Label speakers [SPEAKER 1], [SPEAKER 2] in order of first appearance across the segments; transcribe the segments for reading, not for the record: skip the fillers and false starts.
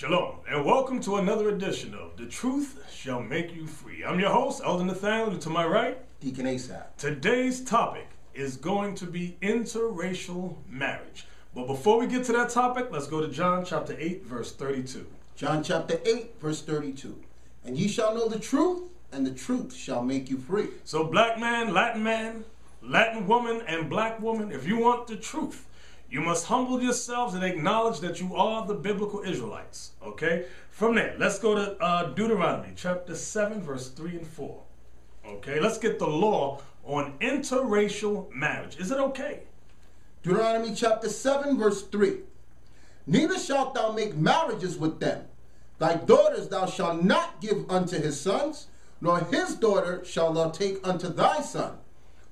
[SPEAKER 1] Shalom, and welcome to another edition of The Truth Shall Make You Free. I'm your host, Elder Nathaniel, and to my right,
[SPEAKER 2] Deacon Asaph.
[SPEAKER 1] Today's topic is going to be interracial marriage. But before we get to that topic, let's go to John chapter 8, verse 32.
[SPEAKER 2] John chapter 8, verse 32. And ye shall know the truth, and the truth shall make you free.
[SPEAKER 1] So black man, Latin woman, and black woman, if you want the truth, you must humble yourselves and acknowledge that you are the biblical Israelites, okay? From there, let's go to Deuteronomy chapter 7, verse 3 and 4. Okay, let's get the law on interracial marriage. Is it okay?
[SPEAKER 2] Deuteronomy chapter 7, verse 3. Neither shalt thou make marriages with them. Thy daughters thou shalt not give unto his sons, nor his daughter shalt thou take unto thy son.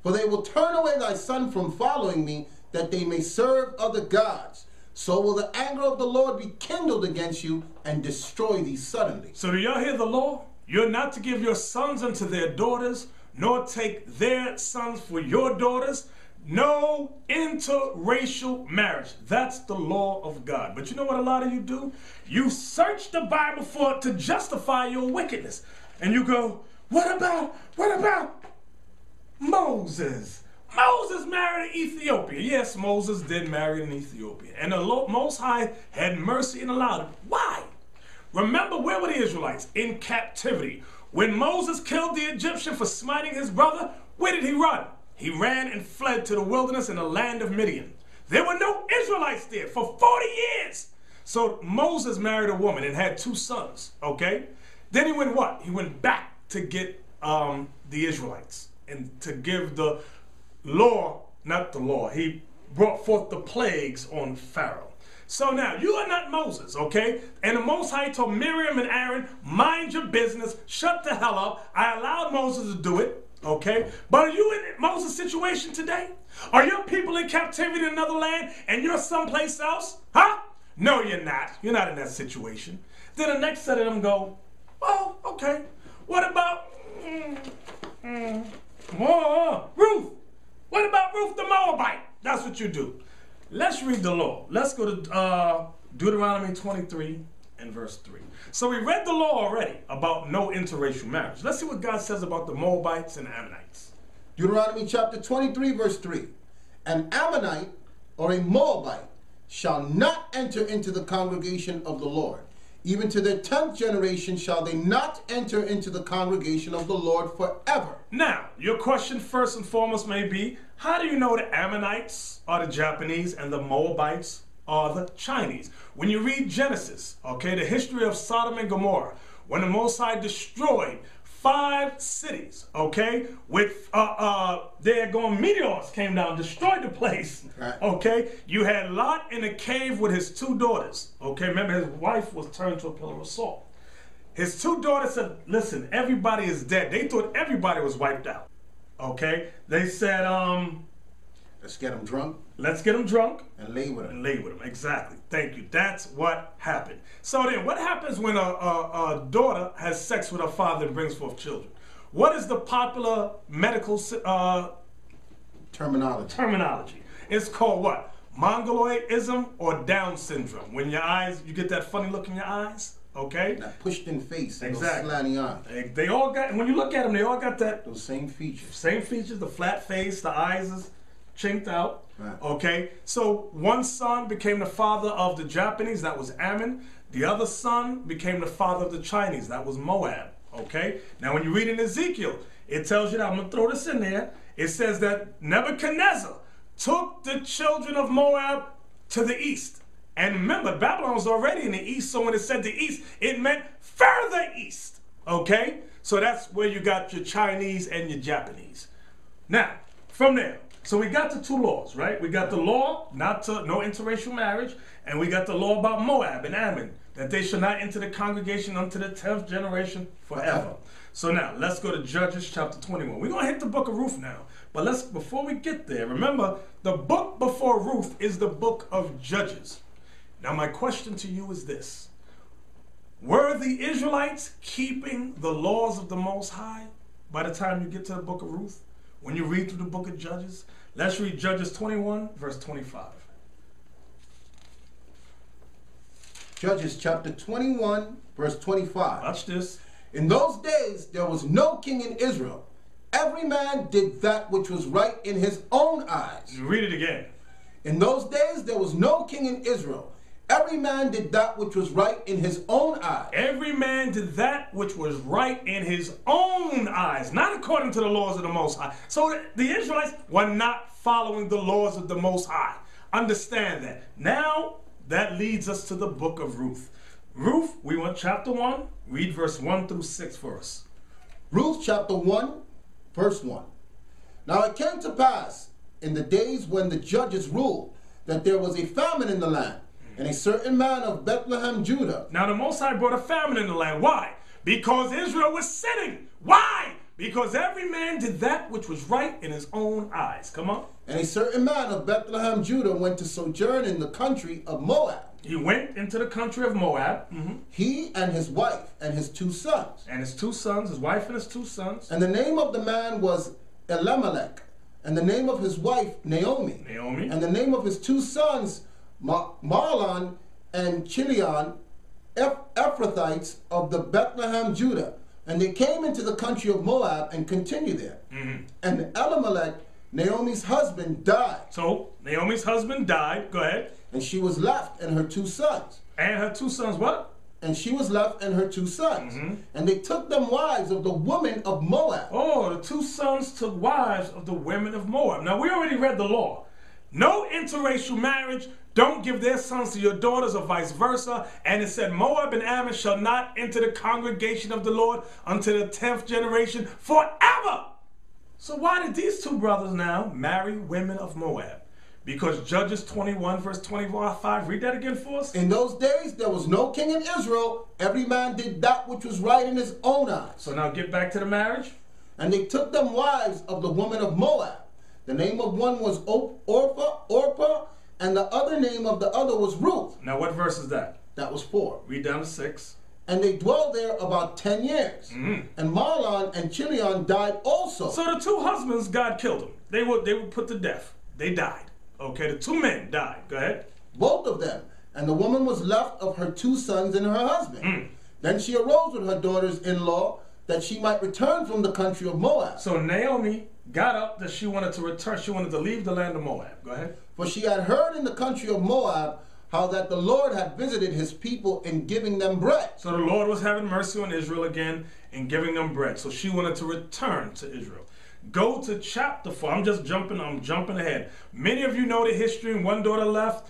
[SPEAKER 2] For they will turn away thy son from following me, that they may serve other gods. So will the anger of the Lord be kindled against you and destroy thee suddenly.
[SPEAKER 1] So do y'all hear the law? You're not to give your sons unto their daughters, nor take their sons for your daughters. No interracial marriage. That's the law of God. But you know what a lot of you do? You search the Bible to justify your wickedness. And you go, what about Moses? Moses married an Ethiopian. Yes, Moses did marry an Ethiopian. And the Most High had mercy and allowed it. Why? Remember, where were the Israelites? In captivity. When Moses killed the Egyptian for smiting his brother, where did he run? He ran and fled to the wilderness in the land of Midian. There were no Israelites there for 40 years. So Moses married a woman and had 2 sons, okay? Then he went what? He went back to get the Israelites and to give the law, not the law. He brought forth the plagues on Pharaoh. So now, you are not Moses, okay? And the Most High told Miriam and Aaron, mind your business, shut the hell up. I allowed Moses to do it, okay? But are you in Moses' situation today? Are your people in captivity in another land and you're someplace else? Huh? No, you're not. You're not in that situation. Then the next set of them go, oh, okay. What about Ruth? What about Ruth the Moabite? That's what you do. Let's read the law. Let's go to Deuteronomy 23 and verse 3. So we read the law already about no interracial marriage. Let's see what God says about the Moabites and Ammonites.
[SPEAKER 2] Deuteronomy chapter 23, verse 3. An Ammonite or a Moabite shall not enter into the congregation of the Lord. Even to their 10th generation shall they not enter into the congregation of the Lord forever.
[SPEAKER 1] Now, your question first and foremost may be, how do you know the Ammonites are the Japanese and the Moabites are the Chinese? When you read Genesis, okay, the history of Sodom and Gomorrah, when the Most High destroyed 5 cities, okay, with meteors came down, destroyed the place,
[SPEAKER 2] right.
[SPEAKER 1] Okay, you had Lot in a cave with his 2 daughters, okay, remember his wife was turned to a pillar of salt. His 2 daughters said, listen, everybody is dead. They thought everybody was wiped out, okay, they said,
[SPEAKER 2] let's get them drunk.
[SPEAKER 1] Let's get them drunk.
[SPEAKER 2] And lay with them.
[SPEAKER 1] And lay with them, exactly. Thank you. That's what happened. So then, what happens when a daughter has sex with her father and brings forth children? What is the popular medical terminology? It's called what? Mongoloidism or Down syndrome. When your eyes, you get that funny look in your eyes, okay?
[SPEAKER 2] That pushed in face,
[SPEAKER 1] exactly.
[SPEAKER 2] Those slanting eyes.
[SPEAKER 1] They all got, when you look at them, they all got that.
[SPEAKER 2] Those same features.
[SPEAKER 1] Same features, the flat face, the eyes is chinked out,
[SPEAKER 2] right.
[SPEAKER 1] Okay? So one son became the father of the Japanese, that was Ammon. The other son became the father of the Chinese, that was Moab, okay? Now when you read in Ezekiel, it tells you that, I'm going to throw this in there, it says that Nebuchadnezzar took the children of Moab to the east. And remember, Babylon was already in the east, so when it said the east, it meant further east, okay? So that's where you got your Chinese and your Japanese. Now, from there, so we got the 2 laws, right? We got the law, no interracial marriage, and we got the law about Moab and Ammon, that they shall not enter the congregation unto the 10th generation forever. So now, let's go to Judges chapter 21. We're going to hit the book of Ruth now. But before we get there, remember, the book before Ruth is the book of Judges. Now, my question to you is this. Were the Israelites keeping the laws of the Most High by the time you get to the book of Ruth? When you read through the book of Judges? Let's read Judges 21, verse 25.
[SPEAKER 2] Judges chapter 21, verse 25.
[SPEAKER 1] Watch this.
[SPEAKER 2] In those days there was no king in Israel. Every man did that which was right in his own eyes.
[SPEAKER 1] Read it again.
[SPEAKER 2] In those days there was no king in Israel. Every man did that which was right in his own eyes.
[SPEAKER 1] Every man did that which was right in his own eyes, not according to the laws of the Most High. So the Israelites were not following the laws of the Most High. Understand that. Now that leads us to the book of Ruth. Ruth, we want chapter 1. Read verse 1 through 6 for us.
[SPEAKER 2] Ruth chapter 1, verse 1. Now it came to pass in the days when the judges ruled that there was a famine in the land, and a certain man of Bethlehem, Judah.
[SPEAKER 1] Now the Most High brought a famine in the land. Why? Because Israel was sinning. Why? Because every man did that which was right in his own eyes. Come on.
[SPEAKER 2] And a certain man of Bethlehem, Judah, went to sojourn in the country of Moab.
[SPEAKER 1] He went into the country of Moab.
[SPEAKER 2] He and his wife and his 2 sons.
[SPEAKER 1] And his 2 sons, his wife and his 2 sons.
[SPEAKER 2] And the name of the man was Elimelech, and the name of his wife Naomi. And the name of his 2 sons Mahlon and Chilion, Ephrathites of the Bethlehem, Judah. And they came into the country of Moab and continued there. And Elimelech, Naomi's husband, died.
[SPEAKER 1] So Naomi's husband died. Go ahead.
[SPEAKER 2] And she was left and her 2 sons.
[SPEAKER 1] And her 2 sons what?
[SPEAKER 2] And she was left and her 2 sons. And they took them wives of the women of Moab.
[SPEAKER 1] Oh, the 2 sons took wives of the women of Moab. Now, we already read the law. No interracial marriage. Don't give their sons to your daughters or vice versa. And it said, Moab and Ammon shall not enter the congregation of the Lord until the 10th generation forever. So why did these 2 brothers now marry women of Moab? Because Judges 21 verse 25, read that again for us.
[SPEAKER 2] In those days there was no king in Israel. Every man did that which was right in his own eyes.
[SPEAKER 1] So now get back to the marriage.
[SPEAKER 2] And they took them wives of the women of Moab. The name of one was Orpah, and the other name of the other was Ruth.
[SPEAKER 1] Now what verse is that?
[SPEAKER 2] That was 4.
[SPEAKER 1] Read down to 6.
[SPEAKER 2] And they dwelled there about 10 years. And Mahlon and Chilion died also.
[SPEAKER 1] So the 2 husbands, God killed them. They were put to death. They died. Okay, the 2 men died. Go ahead.
[SPEAKER 2] Both of them. And the woman was left of her 2 sons and her husband. Then she arose with her daughters-in-law that she might return from the country of Moab.
[SPEAKER 1] So Naomi got up that she wanted to return. She wanted to leave the land of Moab. Go ahead.
[SPEAKER 2] For she had heard in the country of Moab how that the Lord had visited his people in giving them bread.
[SPEAKER 1] So the Lord was having mercy on Israel again and giving them bread. So she wanted to return to Israel. Go to chapter 4. I'm jumping ahead. Many of you know the history. One daughter left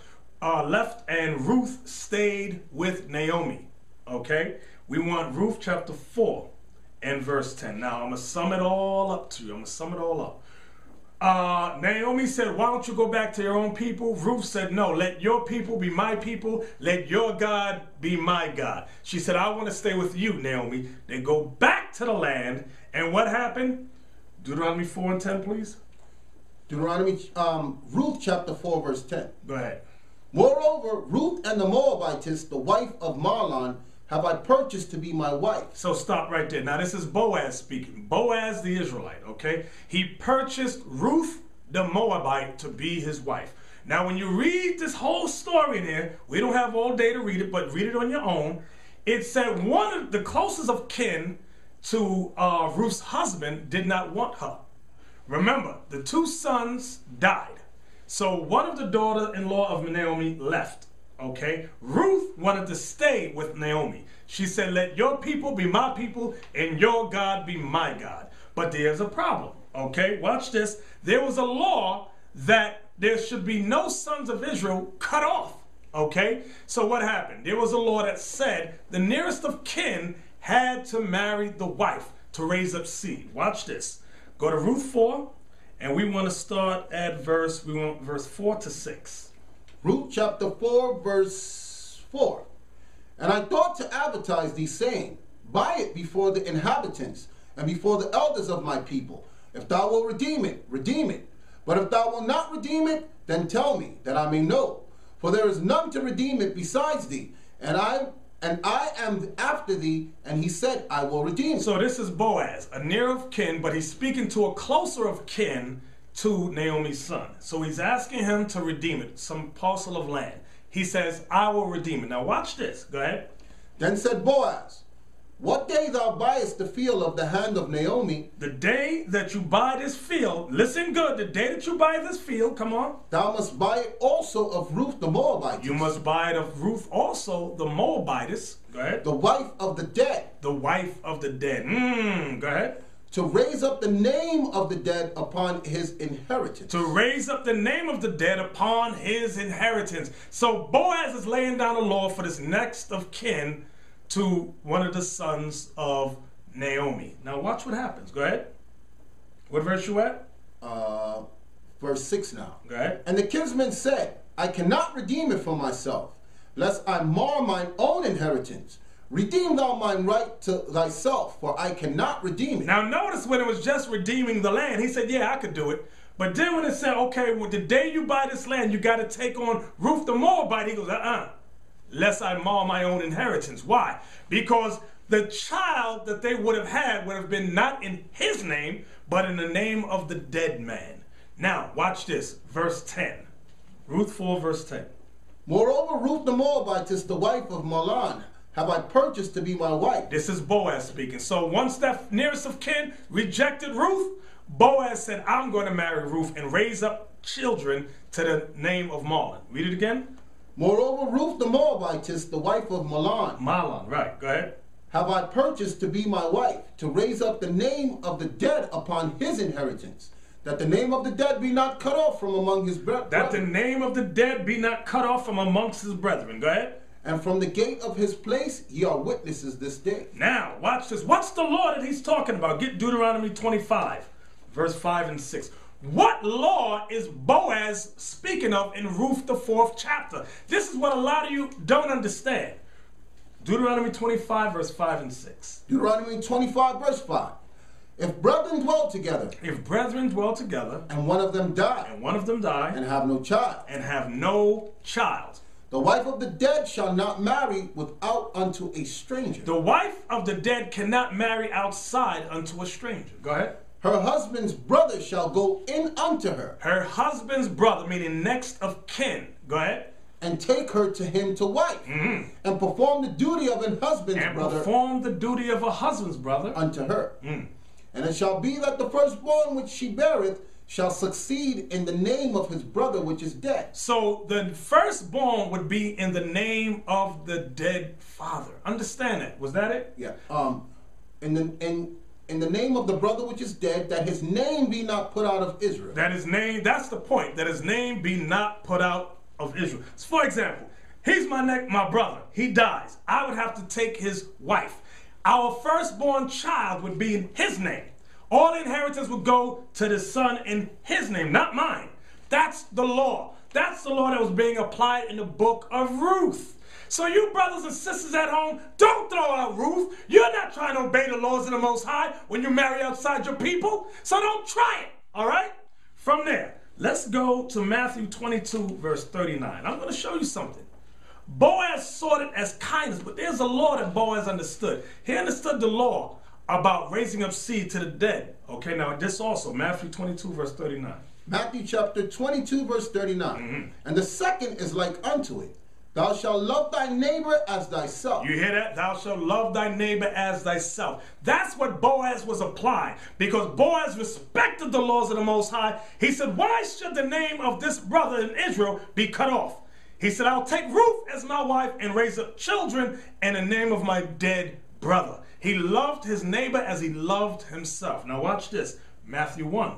[SPEAKER 1] and Ruth stayed with Naomi. Okay? We want Ruth chapter 4 and verse 10. Now, I'm going to sum it all up to you. Naomi said, why don't you go back to your own people? Ruth said, no, let your people be my people. Let your God be my God. She said, I want to stay with you, Naomi. They go back to the land. And what happened? Deuteronomy 4 and 10, please.
[SPEAKER 2] Ruth chapter 4, verse 10.
[SPEAKER 1] Go ahead.
[SPEAKER 2] Moreover, Ruth and the Moabitess, the wife of Mahlon, have I purchased to be my wife.
[SPEAKER 1] So stop right there. Now this is Boaz speaking. Boaz the Israelite, okay? He purchased Ruth the Moabite to be his wife. Now when you read this whole story there, we don't have all day to read it, but read it on your own. It said one of the closest of kin to Ruth's husband did not want her. Remember, the 2 sons died. So one of the daughter-in-law of Naomi left. Okay, Ruth wanted to stay with Naomi. She said, let your people be my people and your God be my God. But there's a problem. Okay, watch this. There was a law that there should be no sons of Israel cut off. Okay, so what happened? There was a law that said the nearest of kin had to marry the wife to raise up seed. Watch this. Go to Ruth 4, and we want to start at verse 4 to 6.
[SPEAKER 2] Ruth chapter 4, verse 4. And I thought to advertise thee, saying, buy it before the inhabitants and before the elders of my people. If thou wilt redeem it, redeem it. But if thou wilt not redeem it, then tell me, that I may know. For there is none to redeem it besides thee, and I am after thee. And he said, I will redeem it.
[SPEAKER 1] So this is Boaz, a near of kin, but he's speaking to a closer of kin to Naomi's son. So he's asking him to redeem it, some parcel of land. he says, I will redeem it. Now watch this. Go ahead.
[SPEAKER 2] Then said Boaz, what day thou buyest the field of the hand of Naomi,
[SPEAKER 1] the day that you buy this field, listen good, the day that you buy this field, come on.
[SPEAKER 2] thou must buy it also of Ruth the Moabitess,
[SPEAKER 1] You must buy it of Ruth also, the Moabitess. Go ahead.
[SPEAKER 2] the wife of the dead,
[SPEAKER 1] The wife of the dead. Go ahead.
[SPEAKER 2] to raise up the name of the dead upon his inheritance.
[SPEAKER 1] To raise up the name of the dead upon his inheritance. So Boaz is laying down the law for this next of kin to one of the sons of Naomi. Now watch what happens. Go ahead. What verse you at?
[SPEAKER 2] Verse 6 now.
[SPEAKER 1] Go ahead.
[SPEAKER 2] And the kinsman said, I cannot redeem it for myself, lest I mar mine own inheritance. Redeem thou mine right to thyself, for I cannot redeem it.
[SPEAKER 1] Now notice when it was just redeeming the land, he said, yeah, I could do it. But then when it said, okay, well, the day you buy this land, you got to take on Ruth the Moabite, he goes, lest I mar my own inheritance. Why? Because the child that they would have been not in his name, but in the name of the dead man. Now, watch this, verse 10. Ruth 4, verse 10.
[SPEAKER 2] Moreover, Ruth the Moabitess, the wife of Mahlon, have I purchased to be my wife.
[SPEAKER 1] This is Boaz speaking. So once that nearest of kin rejected Ruth, Boaz said, I'm going to marry Ruth and raise up children to the name of Mahlon. Read it again.
[SPEAKER 2] Moreover, Ruth the Moabitess, the wife of Mahlon,
[SPEAKER 1] Mahlon, right. Go ahead.
[SPEAKER 2] have I purchased to be my wife, to raise up the name of the dead upon his inheritance, that the name of the dead be not cut off from among his brethren.
[SPEAKER 1] That the name of the dead be not cut off from amongst his brethren. Go ahead.
[SPEAKER 2] And from the gate of his place ye are witnesses this day.
[SPEAKER 1] Now, watch this. What's the law that he's talking about? Get Deuteronomy 25, verse 5 and 6. What law is Boaz speaking of in Ruth, the 4th chapter? This is what a lot of you don't understand. Deuteronomy 25, verse 5 and 6.
[SPEAKER 2] Deuteronomy 25, verse 5. If brethren dwell together,
[SPEAKER 1] If brethren dwell together,
[SPEAKER 2] and one of them die,
[SPEAKER 1] and one of them die,
[SPEAKER 2] and have no child,
[SPEAKER 1] and have no child,
[SPEAKER 2] the wife of the dead shall not marry without unto a stranger.
[SPEAKER 1] the wife of the dead cannot marry outside unto a stranger. Go ahead.
[SPEAKER 2] Her husband's brother shall go in unto her,
[SPEAKER 1] Her husband's brother, meaning next of kin. Go ahead.
[SPEAKER 2] and take her to him to wife, and perform the duty of an husband's
[SPEAKER 1] And
[SPEAKER 2] brother
[SPEAKER 1] perform the duty of a husband's brother.
[SPEAKER 2] unto her. And it shall be that the firstborn which she beareth shall succeed in the name of his brother which is dead.
[SPEAKER 1] So the firstborn would be in the name of the dead father. Understand that? Was that it?
[SPEAKER 2] Yeah. In the name of the brother which is dead, that his name be not put out of Israel.
[SPEAKER 1] That his name, that's the point, that his name be not put out of Israel. So for example, he's my brother. He dies. I would have to take his wife. Our firstborn child would be in his name. All inheritance would go to the son in his name, not mine. That's the law. That's the law that was being applied in the book of Ruth. So you brothers and sisters at home, don't throw out Ruth. You're not trying to obey the laws of the Most High when you marry outside your people. So don't try it, all right? From there, let's go to Matthew 22, verse 39. I'm going to show you something. Boaz saw it as kindness, but there's a law that Boaz understood. He understood the law about raising up seed to the dead. Okay, now this also, Matthew 22, verse 39.
[SPEAKER 2] Matthew chapter 22, verse 39. And the second is like unto it. Thou shalt love thy neighbor as thyself.
[SPEAKER 1] You hear that? Thou shalt love thy neighbor as thyself. That's what Boaz was applying, because Boaz respected the laws of the Most High. He said, why should the name of this brother in Israel be cut off? He said, I'll take Ruth as my wife and raise up children in the name of my dead brother. He loved his neighbor as he loved himself. Now watch this. Matthew 1.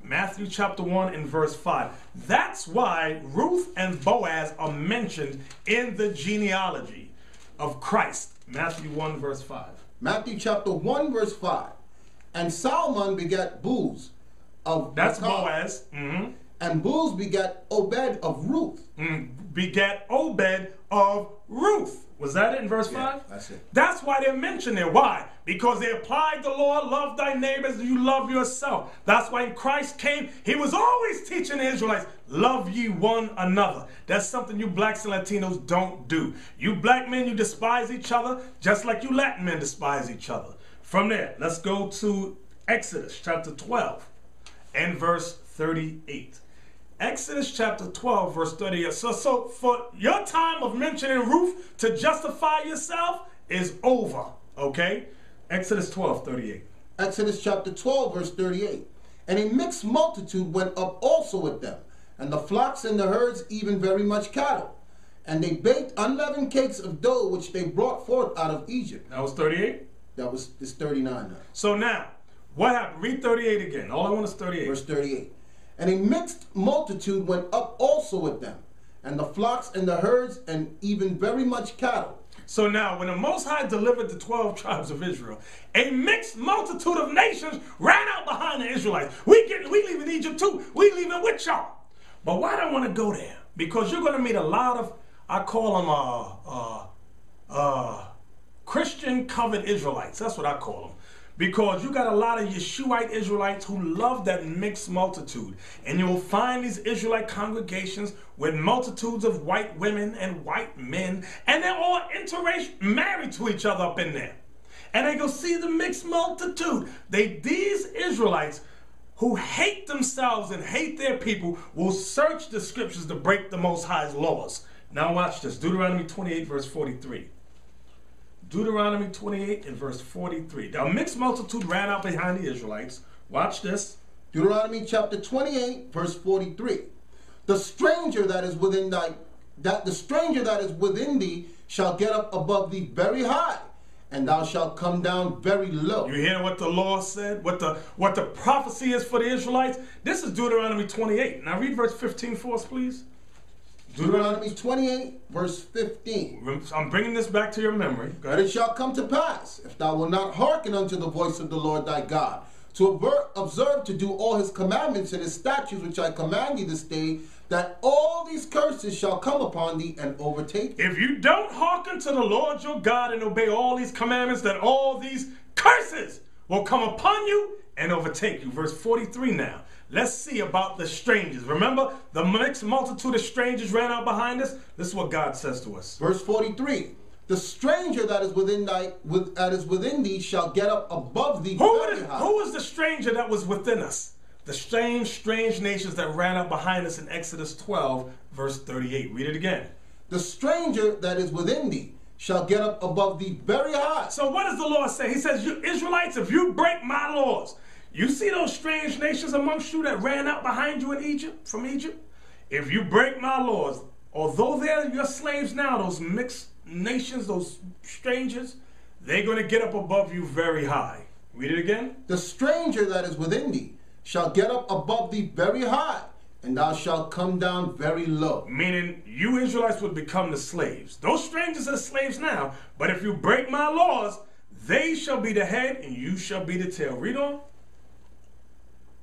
[SPEAKER 1] Matthew chapter 1 and verse 5. That's why Ruth and Boaz are mentioned in the genealogy of Christ. Matthew 1 verse 5.
[SPEAKER 2] Matthew chapter 1 verse 5. And Salmon begat Booz of
[SPEAKER 1] That's
[SPEAKER 2] Makkah,
[SPEAKER 1] Boaz.
[SPEAKER 2] and Booz begat Obed of Ruth.
[SPEAKER 1] Begat Obed of Ruth. Was that it in verse 5?
[SPEAKER 2] That's it.
[SPEAKER 1] That's why they're mentioned there. Why? Because they applied the law, love thy neighbor as you love yourself. That's why when Christ came, he was always teaching the Israelites, love ye one another. That's something you blacks and Latinos don't do. You black men, you despise each other, just like you Latin men despise each other. From there, let's go to Exodus chapter 12 and verse 38. Exodus chapter 12, verse 38. So for your time of mentioning Ruth to justify yourself is over, okay? Exodus 12, 38.
[SPEAKER 2] Exodus chapter 12, verse 38. And a mixed multitude went up also with them, and the flocks and the herds, even very much cattle. And they baked unleavened cakes of dough, which they brought forth out of Egypt.
[SPEAKER 1] That was 38?
[SPEAKER 2] It's 39 now.
[SPEAKER 1] So now, what happened? Read 38 again. All I want is 38.
[SPEAKER 2] Verse 38. And a mixed multitude went up also with them, and the flocks and the herds, and even very much cattle.
[SPEAKER 1] So now, when the Most High delivered the 12 tribes of Israel, a mixed multitude of nations ran out behind the Israelites. We leaving Egypt too. We leaving with y'all. But why do I want to go there? Because you're going to meet a lot of, I call them Christian covered Israelites. That's what I call them. Because you got a lot of Yeshuite Israelites who love that mixed multitude. And you'll find these Israelite congregations with multitudes of white women and white men. And they're all interracial, married to each other up in there. And they go see the mixed multitude. These Israelites who hate themselves and hate their people will search the scriptures to break the Most High's laws. Now watch this. Deuteronomy 28, verse 43. Deuteronomy 28 and verse 43. Now, a mixed multitude ran out behind the Israelites. Watch this.
[SPEAKER 2] Deuteronomy chapter 28, verse 43. The stranger that is within thee shall get up above thee very high, and thou shalt come down very low.
[SPEAKER 1] You hear what the law said? What the prophecy is for the Israelites? This is Deuteronomy 28. Now read verse 15 for us, please.
[SPEAKER 2] Deuteronomy 28, verse 15.
[SPEAKER 1] I'm bringing this back to your memory.
[SPEAKER 2] But it shall come to pass, if thou wilt not hearken unto the voice of the Lord thy God, to observe to do all his commandments and his statutes which I command thee this day, that all these curses shall come upon thee and overtake thee.
[SPEAKER 1] If you don't hearken to the Lord your God and obey all these commandments, that all these curses will come upon you and overtake you. Verse 43 now. Let's see about the strangers. Remember, the mixed multitude of strangers ran out behind us? This is what God says to us.
[SPEAKER 2] Verse 43. The stranger that is within thee shall get up above thee very high.
[SPEAKER 1] Who is the stranger that was within us? The strange nations that ran out behind us in Exodus 12, verse 38. Read it again.
[SPEAKER 2] The stranger that is within thee shall get up above thee very high.
[SPEAKER 1] So what does the Lord say? He says, you Israelites, if you break my laws, you see those strange nations amongst you that ran out behind you in Egypt, from Egypt? If you break my laws, although they're your slaves now, those mixed nations, those strangers, they're going to get up above you very high. Read it again.
[SPEAKER 2] The stranger that is within thee shall get up above thee very high, and thou shalt come down very low.
[SPEAKER 1] Meaning you Israelites would become the slaves. Those strangers are the slaves now, but if you break my laws, they shall be the head and you shall be the tail. Read on.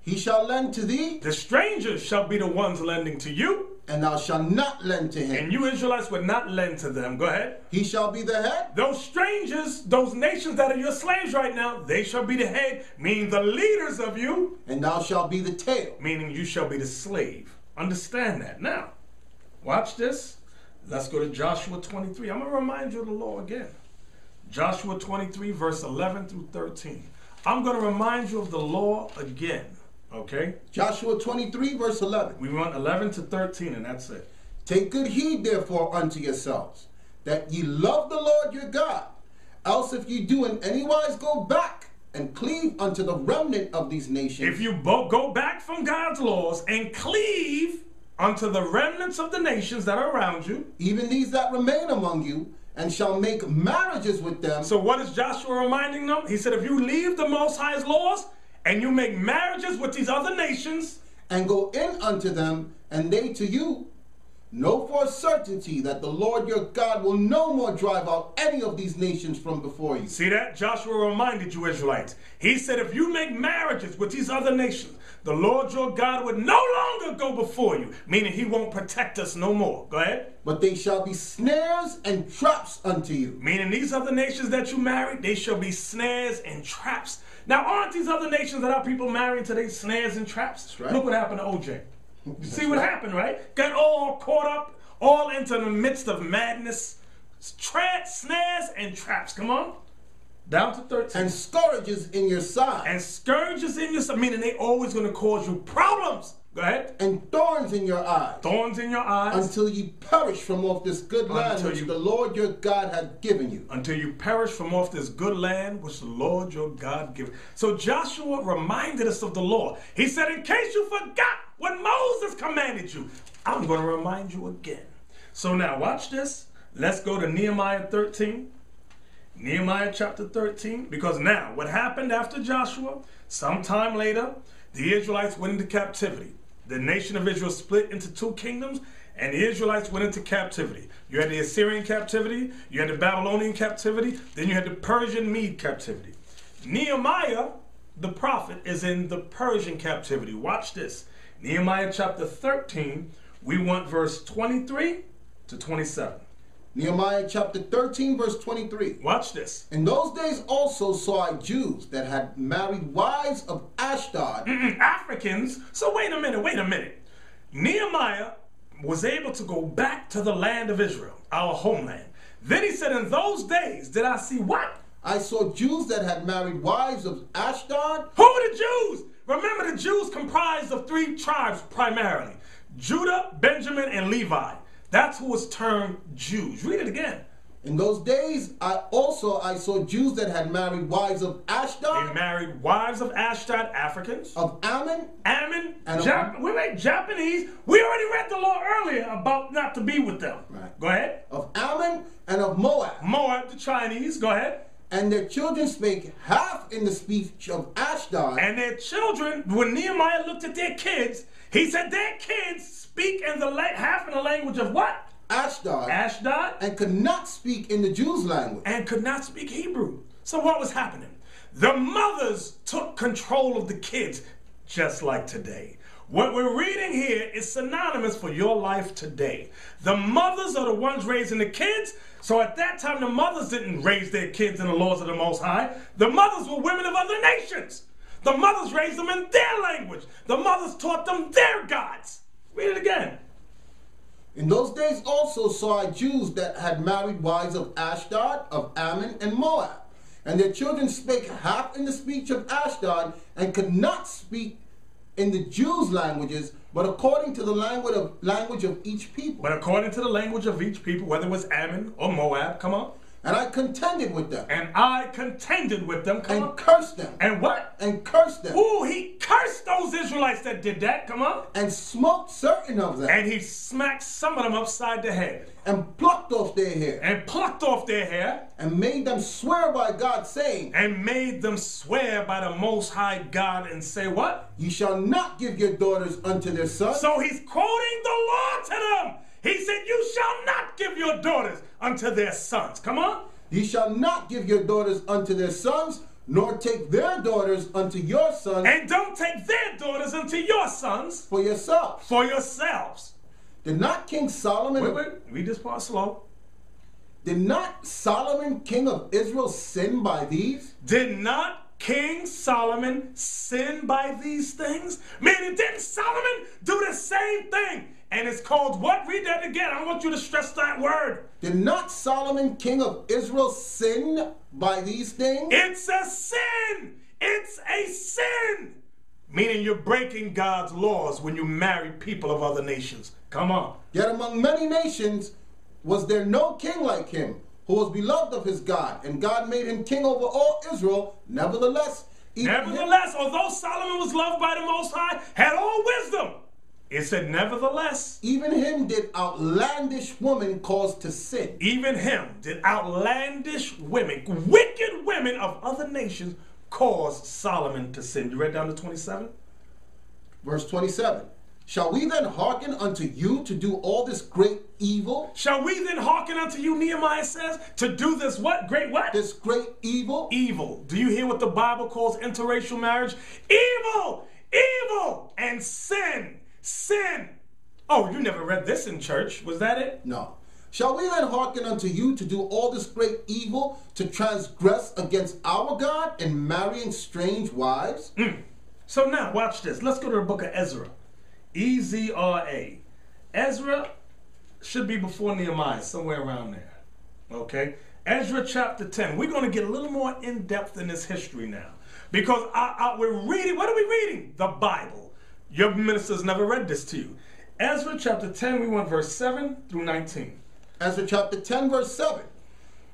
[SPEAKER 2] He shall lend to thee.
[SPEAKER 1] The strangers shall be the ones lending to you.
[SPEAKER 2] And thou shalt not lend to him.
[SPEAKER 1] And you Israelites would not lend to them. Go ahead.
[SPEAKER 2] He shall be the head.
[SPEAKER 1] Those strangers, those nations that are your slaves right now, they shall be the head, meaning the leaders of you.
[SPEAKER 2] And thou shalt be the tail.
[SPEAKER 1] Meaning you shall be the slave. Understand that. Now, watch this. Let's go to Joshua 23. I'm going to remind you of the law again. Joshua 23, verse 11 through 13. I'm going to remind you of the law again. Okay?
[SPEAKER 2] Joshua 23, verse 11.
[SPEAKER 1] We want 11 to 13, and that's it.
[SPEAKER 2] Take good heed, therefore, unto yourselves, that ye love the Lord your God. Else if ye do in any wise go back and cleave unto the remnant of these nations.
[SPEAKER 1] If you go back from God's laws and cleave unto the remnants of the nations that are around you.
[SPEAKER 2] Even these that remain among you, and shall make marriages with them.
[SPEAKER 1] So what is Joshua reminding them? He said, if you leave the Most High's laws, and you make marriages with these other nations,
[SPEAKER 2] and go in unto them, and they to you, know for a certainty that the Lord your God will no more drive out any of these nations from before you.
[SPEAKER 1] See that? Joshua reminded you Israelites. He said, if you make marriages with these other nations, the Lord your God would no longer go before you, meaning he won't protect us no more. Go ahead.
[SPEAKER 2] But they shall be snares and traps unto you.
[SPEAKER 1] Meaning these other nations that you married, they shall be snares and traps. Now, aren't these other nations that our people marrying today snares and traps?
[SPEAKER 2] That's right.
[SPEAKER 1] Look what happened to OJ. You see what happened, right? Got all caught up, all into the midst of madness. Snares and traps. Come on. Down to 13.
[SPEAKER 2] And scourges in your side.
[SPEAKER 1] And scourges in your side, meaning they always going to cause you problems. Go ahead.
[SPEAKER 2] And thorns in your eyes.
[SPEAKER 1] Thorns in your eyes.
[SPEAKER 2] Until you perish from off this good land which the Lord your God hath given you.
[SPEAKER 1] Until you perish from off this good land which the Lord your God given. So Joshua reminded us of the law. He said, in case you forgot what Moses commanded you, I'm going to remind you again. So now watch this. Let's go to Nehemiah 13. Nehemiah chapter 13. Because now what happened after Joshua, sometime later, the Israelites went into captivity. The nation of Israel split into two kingdoms, and the Israelites went into captivity. You had the Assyrian captivity, you had the Babylonian captivity, then you had the Persian Mede captivity. Nehemiah, the prophet, is in the Persian captivity. Watch this. Nehemiah chapter 13, we want verse 23 to 27.
[SPEAKER 2] Nehemiah chapter 13, verse 23.
[SPEAKER 1] Watch this.
[SPEAKER 2] In those days also saw I Jews that had married wives of Ashdod.
[SPEAKER 1] Africans? So wait a minute. Nehemiah was able to go back to the land of Israel, our homeland. Then he said, in those days did I see what?
[SPEAKER 2] I saw Jews that had married wives of Ashdod.
[SPEAKER 1] Who are the Jews? Remember, the Jews comprised of three tribes primarily: Judah, Benjamin, and Levi. That's who was termed Jews. Read it again.
[SPEAKER 2] In those days, I saw Jews that had married wives of Ashdod.
[SPEAKER 1] They married wives of Ashdod, Africans.
[SPEAKER 2] Of Ammon.
[SPEAKER 1] And Japanese. We already read the law earlier about not to be with them.
[SPEAKER 2] Right.
[SPEAKER 1] Go ahead.
[SPEAKER 2] Of Ammon and of Moab.
[SPEAKER 1] Moab, the Chinese. Go ahead.
[SPEAKER 2] And their children spake half in the speech of Ashdod.
[SPEAKER 1] And their children, when Nehemiah looked at their kids, he said their kids speak in the half in the language of what?
[SPEAKER 2] Ashdod.
[SPEAKER 1] And
[SPEAKER 2] could not speak in the Jews' language.
[SPEAKER 1] And could not speak Hebrew. So what was happening? The mothers took control of the kids, just like today. What we're reading here is synonymous for your life today. The mothers are the ones raising the kids. So at that time, the mothers didn't raise their kids in the laws of the Most High. The mothers were women of other nations. The mothers raised them in their language. The mothers taught them their gods. Read it again.
[SPEAKER 2] In those days also saw I Jews that had married wives of Ashdod, of Ammon, and Moab. And their children spake half in the speech of Ashdod, and could not speak in the Jews' languages, but according to the language of each people.
[SPEAKER 1] But according to the language of each people, whether it was Ammon or Moab, come on.
[SPEAKER 2] And I contended with them.
[SPEAKER 1] Come on.
[SPEAKER 2] And cursed them.
[SPEAKER 1] And what?
[SPEAKER 2] And cursed them.
[SPEAKER 1] Ooh, he cursed those Israelites that did that. Come on.
[SPEAKER 2] And smote certain of them.
[SPEAKER 1] And he smacked some of them upside the head.
[SPEAKER 2] And plucked off their hair.
[SPEAKER 1] And
[SPEAKER 2] made them swear by God, saying.
[SPEAKER 1] And made them swear by the Most High God and say what?
[SPEAKER 2] You shall not give your daughters unto their sons.
[SPEAKER 1] So he's quoting the law to them. He said, you shall not give your daughters unto their sons. Come on.
[SPEAKER 2] Ye shall not give your daughters unto their sons, nor take their daughters unto your sons.
[SPEAKER 1] And don't take their daughters unto your sons.
[SPEAKER 2] For yourselves. Did not King Solomon...
[SPEAKER 1] Wait. Read this part slow.
[SPEAKER 2] Did not Solomon, king of Israel, sin by these?
[SPEAKER 1] Did not King Solomon sin by these things? Meaning, didn't Solomon do the same thing? And it's called what? Read that again. I want you to stress that word.
[SPEAKER 2] Did not Solomon, king of Israel, sin by these things?
[SPEAKER 1] It's a sin. It's a sin. Meaning you're breaking God's laws when you marry people of other nations. Come on.
[SPEAKER 2] Yet among many nations was there no king like him, who was beloved of his God, and God made him king over all Israel. Nevertheless,
[SPEAKER 1] although Solomon was loved by the Most High, had all wisdom, it said, nevertheless,
[SPEAKER 2] even him did outlandish women cause to sin.
[SPEAKER 1] Even him did outlandish women, wicked women of other nations, cause Solomon to sin. You read down to 27?
[SPEAKER 2] Verse 27. Shall we then hearken unto you to do all this great evil?
[SPEAKER 1] Shall we then hearken unto you, Nehemiah says, to do this what? Great what?
[SPEAKER 2] This great evil?
[SPEAKER 1] Evil. Do you hear what the Bible calls interracial marriage? Evil! Evil! And sin! Sin! Oh, you never read this in church. Was that it?
[SPEAKER 2] No. Shall we then hearken unto you to do all this great evil, to transgress against our God in marrying strange wives?
[SPEAKER 1] So now, watch this. Let's go to the book of Ezra. E-Z-R-A. Ezra should be before Nehemiah, somewhere around there. Okay? Ezra chapter 10. We're going to get a little more in-depth in this history now. Because we're reading, what are we reading? The Bible. Your ministers never read this to you. Ezra chapter 10, we want verse 7 through 19.
[SPEAKER 2] Ezra chapter 10, verse 7.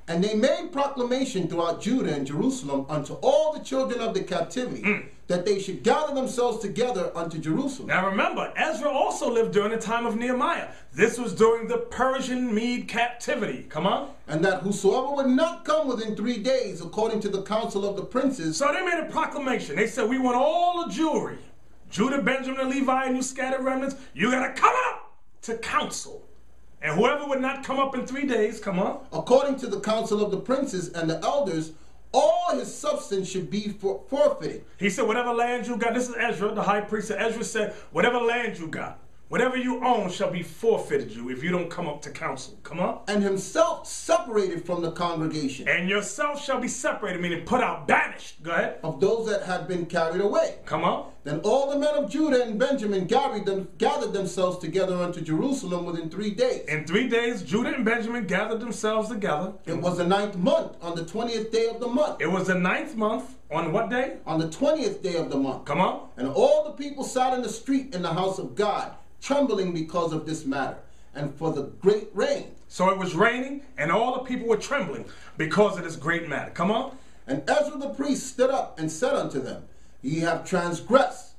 [SPEAKER 2] And they made proclamation throughout Judah and Jerusalem unto all the children of the captivity, that they should gather themselves together unto Jerusalem.
[SPEAKER 1] Now remember, Ezra also lived during the time of Nehemiah. This was during the Persian Mede captivity. Come on.
[SPEAKER 2] And that whosoever would not come within 3 days, according to the counsel of the princes.
[SPEAKER 1] So they made a proclamation. They said, we want all the Jewry, Judah, Benjamin, and Levi, and you scattered remnants, you got to come up to council. And whoever would not come up in 3 days, come on.
[SPEAKER 2] According to the counsel of the princes and the elders, all his substance should be forfeited.
[SPEAKER 1] He said, whatever land you got, this is Ezra, the high priest. Ezra said, whatever land you got, whatever you own shall be forfeited you if you don't come up to council. Come on.
[SPEAKER 2] And himself separated from the congregation.
[SPEAKER 1] And yourself shall be separated, meaning put out, banished. Go ahead.
[SPEAKER 2] Of those that had been carried away.
[SPEAKER 1] Come on.
[SPEAKER 2] Then all the men of Judah and Benjamin gathered themselves together unto Jerusalem within 3 days.
[SPEAKER 1] In 3 days, Judah and Benjamin gathered themselves together.
[SPEAKER 2] It was the 9th month, on the 20th day of the month.
[SPEAKER 1] It was the 9th month, on what day?
[SPEAKER 2] On the 20th day of the month.
[SPEAKER 1] Come on.
[SPEAKER 2] And all the people sat in the street in the house of God, trembling because of this matter, and for the great rain.
[SPEAKER 1] So it was raining, and all the people were trembling because of this great matter. Come on.
[SPEAKER 2] And Ezra the priest stood up and said unto them, Ye have transgressed,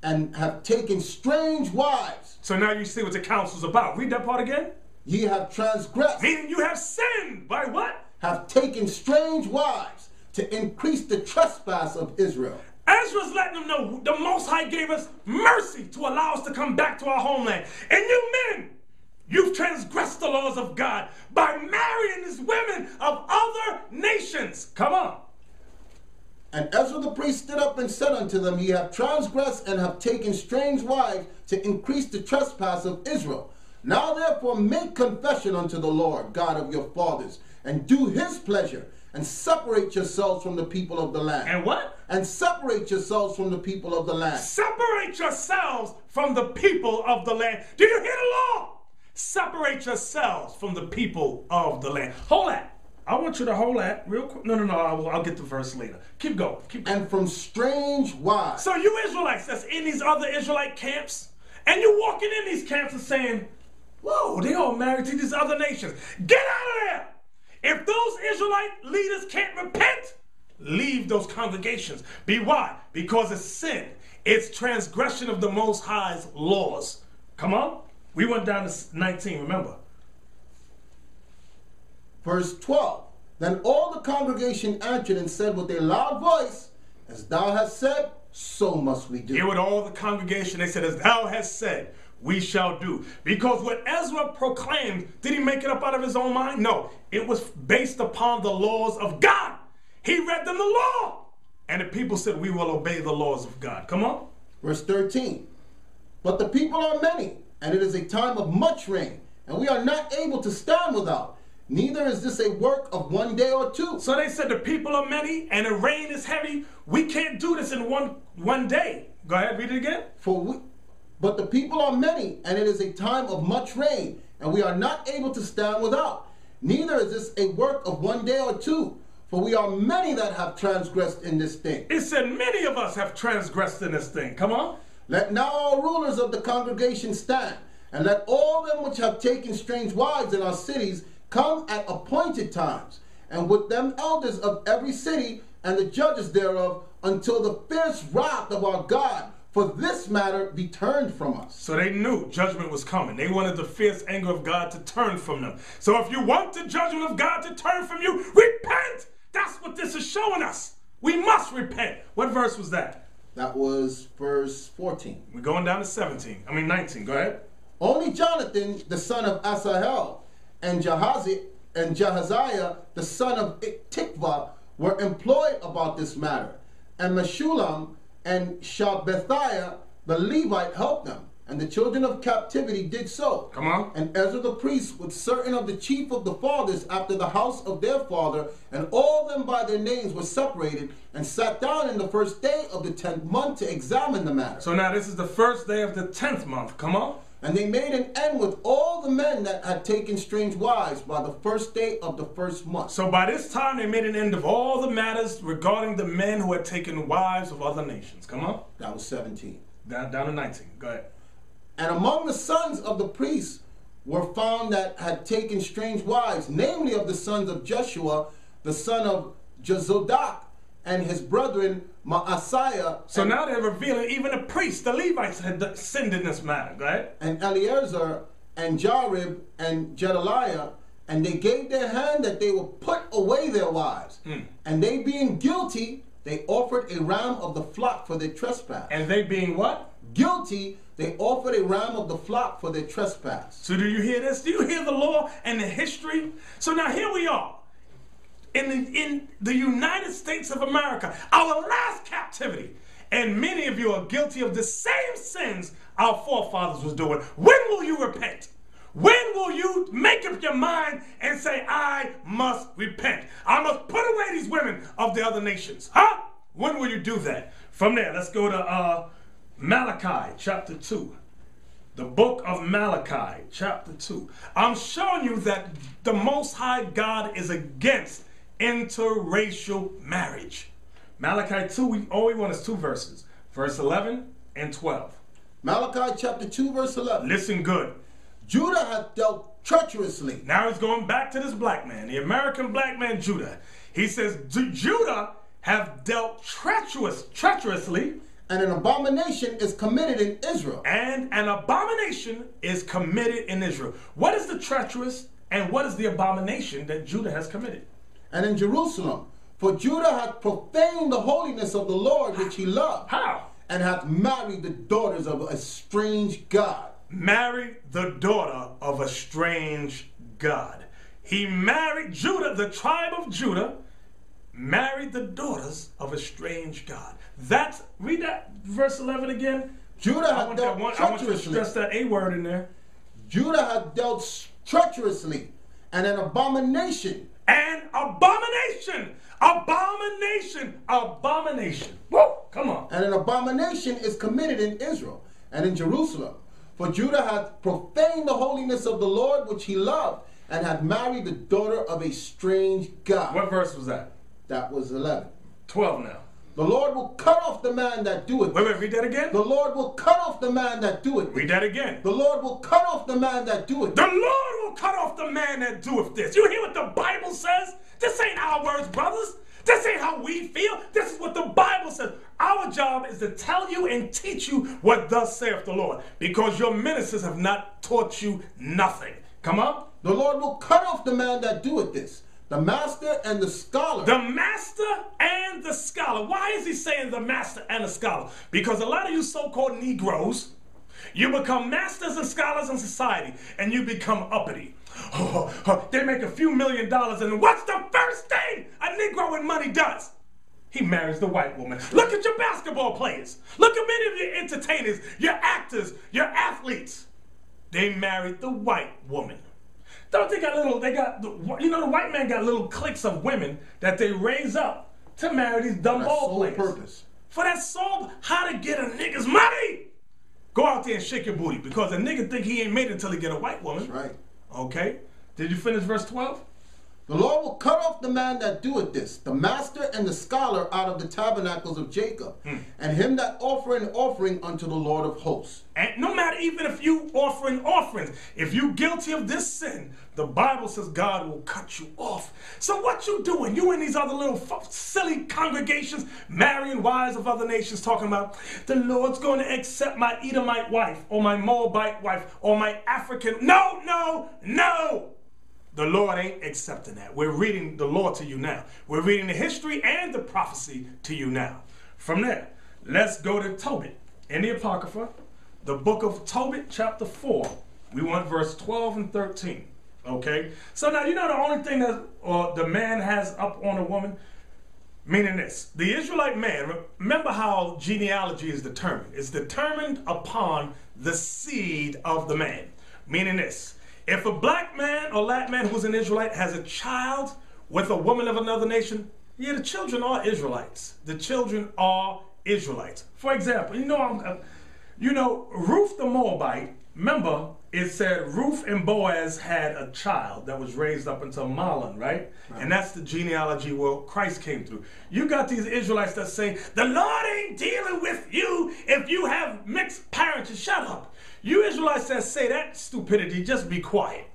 [SPEAKER 2] and have taken strange wives.
[SPEAKER 1] So now you see what the council's about. Read that part again.
[SPEAKER 2] Ye have transgressed.
[SPEAKER 1] Meaning you have sinned. By what?
[SPEAKER 2] Have taken strange wives, to increase the trespass of Israel.
[SPEAKER 1] Ezra's letting them know the Most High gave us mercy to allow us to come back to our homeland. And you men, you've transgressed the laws of God by marrying these women of other nations. Come on.
[SPEAKER 2] And Ezra the priest stood up and said unto them, Ye have transgressed and have taken strange wives to increase the trespass of Israel. Now therefore make confession unto the Lord God of your fathers, and do his pleasure, and separate yourselves from the people of the land.
[SPEAKER 1] And what?
[SPEAKER 2] And separate yourselves from the people of the land.
[SPEAKER 1] Separate yourselves from the people of the land. Do you hear the law? Separate yourselves from the people of the land. Hold that. I want you to hold that real quick. No, I'll get the verse later. Keep going. Keep going.
[SPEAKER 2] And from strange wives.
[SPEAKER 1] So you Israelites that's in these other Israelite camps, and you're walking in these camps and saying, whoa, they all married to these other nations. Get out of there. If those Israelite leaders can't repent, leave those congregations. Why? Because it's sin. It's transgression of the Most High's laws. Come on. We went down to 19, remember.
[SPEAKER 2] Verse 12. Then all the congregation answered and said with a loud voice, As thou hast said, so must we do.
[SPEAKER 1] Here with all the congregation, they said, as thou hast said, we shall do. Because what Ezra proclaimed, did he make it up out of his own mind? No, it was based upon the laws of God. He read them the law. And the people said, we will obey the laws of God. Come on.
[SPEAKER 2] Verse 13. But the people are many, and it is a time of much rain, and we are not able to stand without. Neither is this a work of 1 day or 2.
[SPEAKER 1] So they said the people are many, and the rain is heavy. We can't do this in one day. Go ahead, read it again.
[SPEAKER 2] But the people are many, and it is a time of much rain, and we are not able to stand without. Neither is this a work of 1 day or 2, for we are many that have transgressed in this thing.
[SPEAKER 1] It said many of us have transgressed in this thing. Come on.
[SPEAKER 2] Let now all rulers of the congregation stand, and let all them which have taken strange wives in our cities come at appointed times, and with them elders of every city and the judges thereof, until the fierce wrath of our God for this matter be turned from us.
[SPEAKER 1] So they knew judgment was coming. They wanted the fierce anger of God to turn from them. So if you want the judgment of God to turn from you, repent. That's what this is showing us. We must repent. What verse was that?
[SPEAKER 2] That was verse 14.
[SPEAKER 1] We're going down to 19. Go ahead.
[SPEAKER 2] Only Jonathan, the son of Asahel, and Jahaziah, the son of Tikvah, were employed about this matter. And Meshullam and Shabbethiah, the Levite, helped them. And the children of captivity did so.
[SPEAKER 1] Come on.
[SPEAKER 2] And Ezra the priest, with certain of the chief of the fathers after the house of their father, and all them by their names were separated, and sat down in the first day of the 10th month to examine the matter.
[SPEAKER 1] So now this is the first day of the 10th month. Come on.
[SPEAKER 2] And they made an end with all the men that had taken strange wives by the first day of the first month.
[SPEAKER 1] So by this time they made an end of all the matters regarding the men who had taken wives of other nations. Come on.
[SPEAKER 2] That was 17.
[SPEAKER 1] Down to 19. Go ahead.
[SPEAKER 2] And among the sons of the priests were found that had taken strange wives, namely of the sons of Jeshua, the son of Jozadak, and his brethren Maaseiah.
[SPEAKER 1] So now they're revealing even the priests, the Levites, had sinned in this matter. Go ahead.
[SPEAKER 2] And Eleazar and Jarib and Gedaliah, and they gave their hand that they would put away their wives. And they being guilty, they offered a ram of the flock for their trespass.
[SPEAKER 1] And they being what?
[SPEAKER 2] Guilty, they offered a ram of the flock for their trespass.
[SPEAKER 1] So do you hear this? Do you hear the law and the history? So now here we are. In the United States of America, our last captivity. And many of you are guilty of the same sins our forefathers was doing. When will you repent? When will you make up your mind and say, I must repent? I must put away these women of the other nations. Huh? When will you do that? From there, let's go to Malachi chapter 2. The book of Malachi chapter 2. I'm showing you that the Most High God is against interracial marriage. Malachi 2, all we want is 2 verses. Verse 11 and 12.
[SPEAKER 2] Malachi chapter 2 verse 11.
[SPEAKER 1] Listen good.
[SPEAKER 2] Judah hath dealt treacherously.
[SPEAKER 1] Now he's going back to this black man, the American black man Judah. He says, Judah have dealt treacherously.
[SPEAKER 2] And an abomination is committed in Israel.
[SPEAKER 1] And an abomination is committed in Israel. What is the treacherous and what is the abomination that Judah has committed?
[SPEAKER 2] And in Jerusalem, for Judah hath profaned the holiness of the Lord which he loved.
[SPEAKER 1] How?
[SPEAKER 2] And hath married the daughters of a strange god.
[SPEAKER 1] Married the daughter of a strange god. He married Judah, the tribe of Judah, married the daughters of a strange god. That's, read that verse 11 again.
[SPEAKER 2] Judah hath dealt treacherously.
[SPEAKER 1] I want you to stress that A word in there.
[SPEAKER 2] Judah hath dealt treacherously, and an abomination.
[SPEAKER 1] An abomination. Abomination. Abomination. Whoa, come on.
[SPEAKER 2] And an abomination is committed in Israel and in Jerusalem. For Judah hath profaned the holiness of the Lord which he loved, and hath married the daughter of a strange god.
[SPEAKER 1] What verse was that?
[SPEAKER 2] That was 11.
[SPEAKER 1] 12 now.
[SPEAKER 2] The Lord will cut off the man that doeth.
[SPEAKER 1] Wait, read that again.
[SPEAKER 2] The Lord will cut off the man that doeth.
[SPEAKER 1] Read that again.
[SPEAKER 2] The Lord will cut off the man that doeth.
[SPEAKER 1] The Lord will cut off the man that doeth this. You hear what the Bible says? This ain't our words, brothers. This ain't how we feel. This is what the Bible says. Our job is to tell you and teach you what thus saith the Lord, because your ministers have not taught you nothing. Come on.
[SPEAKER 2] The Lord will cut off the man that doeth this, the master and the scholar.
[SPEAKER 1] The master and the scholar. Why is he saying the master and the scholar? Because a lot of you so-called Negroes, you become masters and scholars in society, and you become uppity. They make a few $1 million, and what's the first thing a Negro with money does? He marries the white woman. Look at your basketball players. Look at many of your entertainers, your actors, your athletes. They married the white woman. Don't they got the white man got little cliques of women that they raise up to marry these dumb ball players.
[SPEAKER 2] Purpose.
[SPEAKER 1] For that sole, how to get a nigga's money. Go out there and shake your booty, because a nigga think he ain't made it until he get a white woman.
[SPEAKER 2] That's right.
[SPEAKER 1] Okay. Did you finish verse 12?
[SPEAKER 2] The Lord will cut off the man that doeth this, the master and the scholar out of the tabernacles of Jacob, and him that offer an offering unto the Lord of hosts.
[SPEAKER 1] And no matter even if you offering offerings, if you guilty of this sin, the Bible says God will cut you off. So what you doing? You in these other little silly congregations, marrying wives of other nations, talking about the Lord's going to accept my Edomite wife, or my Moabite wife, or my African. No, no, no. The Lord ain't accepting that. We're reading the law to you now. We're reading the history and the prophecy to you now. From there, let's go to Tobit in the Apocrypha, the book of Tobit, chapter 4. We want verse 12 and 13. Okay? So now, you know the only thing that the man has up on a woman? Meaning this. The Israelite man, remember how genealogy is determined. It's determined upon the seed of the man. Meaning this. If a black man or Latin man who's an Israelite has a child with a woman of another nation, yeah, the children are Israelites. The children are Israelites. For example, Ruth the Moabite, remember, it said Ruth and Boaz had a child that was raised up until Mahlon, right? And that's the genealogy where Christ came through. You got these Israelites that say, the Lord ain't dealing with you if you have mixed parents. Shut up. You Israelites that say that stupidity, just be quiet.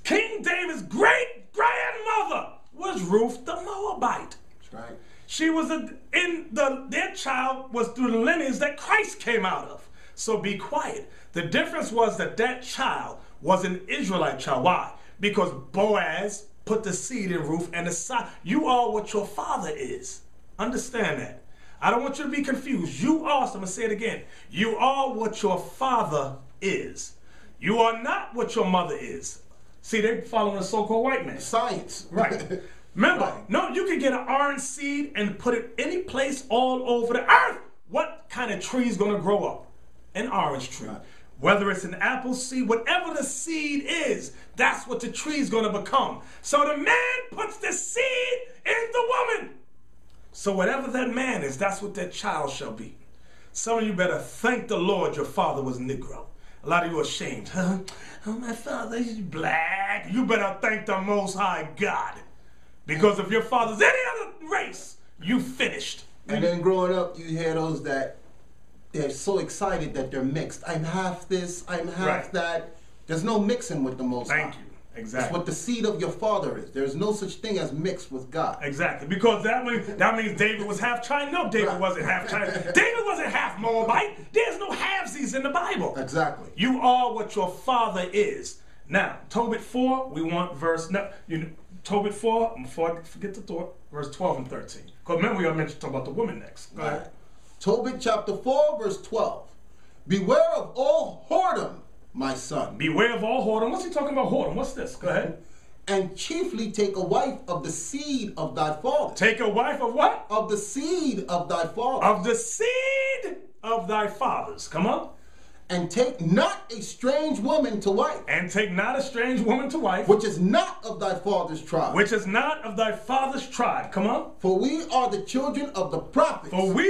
[SPEAKER 1] King David's great-grandmother was Ruth the Moabite.
[SPEAKER 2] That's right.
[SPEAKER 1] She was their child was through the lineage that Christ came out of. So be quiet. The difference was that child was an Israelite child. Why? Because Boaz put the seed in Ruth and the son. You are what your father is. Understand that. I don't want you to be confused. You are, so I'm going to say it again. You are what your father is. You are not what your mother is. See, they're following a so-called white man.
[SPEAKER 2] Science.
[SPEAKER 1] Right. Remember, no, you can get an orange seed and put it any place all over the earth. What kind of tree is going to grow up? An orange tree. Right. Whether it's an apple seed, whatever the seed is, that's what the tree is going to become. So the man puts the seed in the woman. So whatever that man is, that's what that child shall be. Some of you better thank the Lord your father was Negro. A lot of you are ashamed. Huh? Oh, my father is black. You better thank the Most High God. Because if your father's any other race, you finished.
[SPEAKER 2] And then growing up, you hear those that they're so excited that they're mixed. I'm half this, I'm half that. There's no mixing with the Most High.
[SPEAKER 1] Thank you. Exactly.
[SPEAKER 2] It's what the seed of your father is. There's no such thing as mixed with God.
[SPEAKER 1] Exactly. Because that means David was half Chinese. No, David wasn't half Chinese. David wasn't half Moabite. There's no halvesies in the Bible.
[SPEAKER 2] Exactly.
[SPEAKER 1] You are what your father is. Now, Tobit 4, we want verse... No, Tobit 4, before I forget the thought, verse 12 and 13. Because remember, we got to talk about the woman next. Go ahead.
[SPEAKER 2] Tobit chapter 4, verse 12. Beware of all whoredom, my son.
[SPEAKER 1] Beware of all whoredom. What's he talking about whoredom? What's this? Go ahead.
[SPEAKER 2] And chiefly take a wife of the seed of thy father.
[SPEAKER 1] Take a wife of what?
[SPEAKER 2] Of the seed of thy father.
[SPEAKER 1] Of the seed of thy fathers. Come on.
[SPEAKER 2] And take not a strange woman to wife.
[SPEAKER 1] And take not a strange woman to wife.
[SPEAKER 2] Which is not of thy father's tribe.
[SPEAKER 1] Which is not of thy father's tribe. Come on.
[SPEAKER 2] For we are the children of the prophets.
[SPEAKER 1] For we,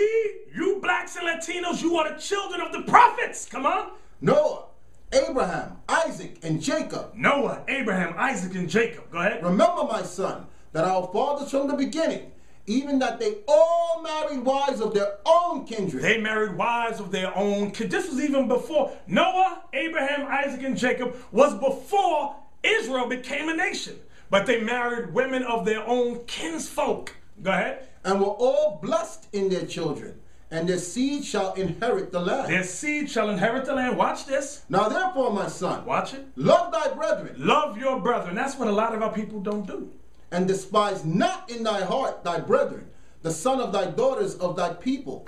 [SPEAKER 1] you blacks and Latinos, you are the children of the prophets. Come on.
[SPEAKER 2] Noah, Abraham, Isaac, and Jacob.
[SPEAKER 1] Noah, Abraham, Isaac, and Jacob. Go ahead.
[SPEAKER 2] Remember, my son, that our fathers from the beginning, even that they all married wives of their own kindred.
[SPEAKER 1] They married wives of their own kindred. This was even before Noah, Abraham, Isaac, and Jacob was before Israel became a nation. But they married women of their own kinsfolk. Go ahead.
[SPEAKER 2] And were all blessed in their children, and their seed shall inherit the land.
[SPEAKER 1] Their seed shall inherit the land. Watch this.
[SPEAKER 2] Now therefore, my son,
[SPEAKER 1] watch it.
[SPEAKER 2] Love thy brethren.
[SPEAKER 1] Love your brethren. That's what a lot of our people don't do.
[SPEAKER 2] And despise not in thy heart thy brethren, the son of thy daughters of thy people.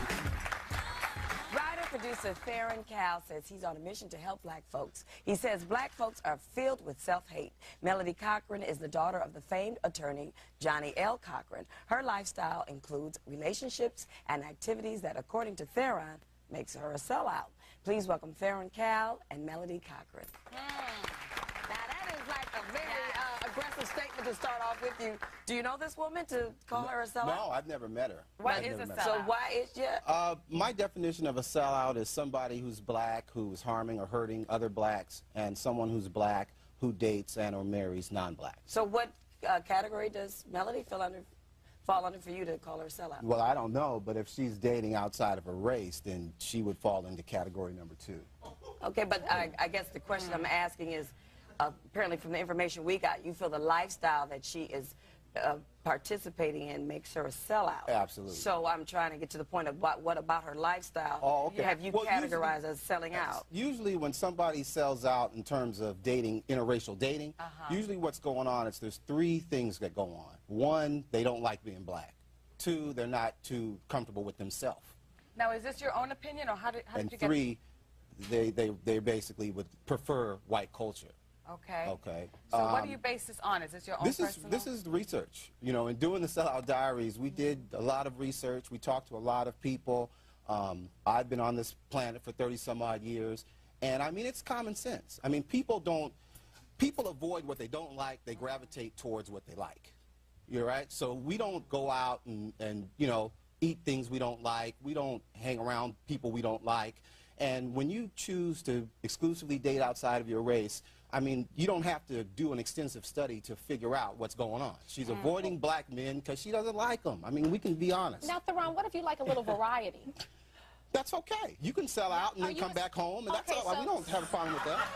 [SPEAKER 3] Writer-producer Theron Cal says he's on a mission to help black folks. He says black folks are filled with self-hate. Melody Cochran is the daughter of the famed attorney Johnny L. Cochran. Her lifestyle includes relationships and activities that, according to Theron, makes her a sellout. Please welcome Theron Cal and Melody Cochran.
[SPEAKER 4] Now that is like a very aggressive statement to start off with you. Do you know this woman to call her a sellout?
[SPEAKER 5] No, I've never met her.
[SPEAKER 4] What is a sellout? So why is
[SPEAKER 5] my definition of a sellout is somebody who's black, who's harming or hurting other blacks, and someone who's black who dates and or marries non-blacks.
[SPEAKER 3] So what category does Melody fall under for you to call her a sellout?
[SPEAKER 5] Well, I don't know, but if she's dating outside of her race, then she would fall into category number 2.
[SPEAKER 3] Okay, but I guess the question I'm asking is, apparently from the information we got, you feel the lifestyle that she is participating in makes her a sellout.
[SPEAKER 5] Absolutely.
[SPEAKER 3] So I'm trying to get to the point of what about her lifestyle have you categorized as selling out?
[SPEAKER 5] Usually when somebody sells out in terms of dating, interracial dating, usually what's going on is there's 3 things that go on. 1, they don't like being black. 2, they're not too comfortable with themselves.
[SPEAKER 4] Now, is this your own opinion, or how did you get...
[SPEAKER 5] And 3, they basically would prefer white culture.
[SPEAKER 4] Okay.
[SPEAKER 5] Okay.
[SPEAKER 4] So what do you base this on? Is this your own personal?
[SPEAKER 5] This is the research. You know, in doing the Sellout Diaries, we did a lot of research. We talked to a lot of people. I've been on this planet for 30-some-odd years. And, I mean, it's common sense. I mean, people avoid what they don't like. They gravitate towards what they like. You're right? So we don't go out and you know, eat things we don't like. We don't hang around people we don't like. And when you choose to exclusively date outside of your race, I mean, you don't have to do an extensive study to figure out what's going on. She's avoiding black men because she doesn't like them. I mean, we can be honest.
[SPEAKER 6] Now, Theron, what if you like a little variety?
[SPEAKER 5] That's okay. You can sell out and then come back home, and that's all. We don't have a problem with that.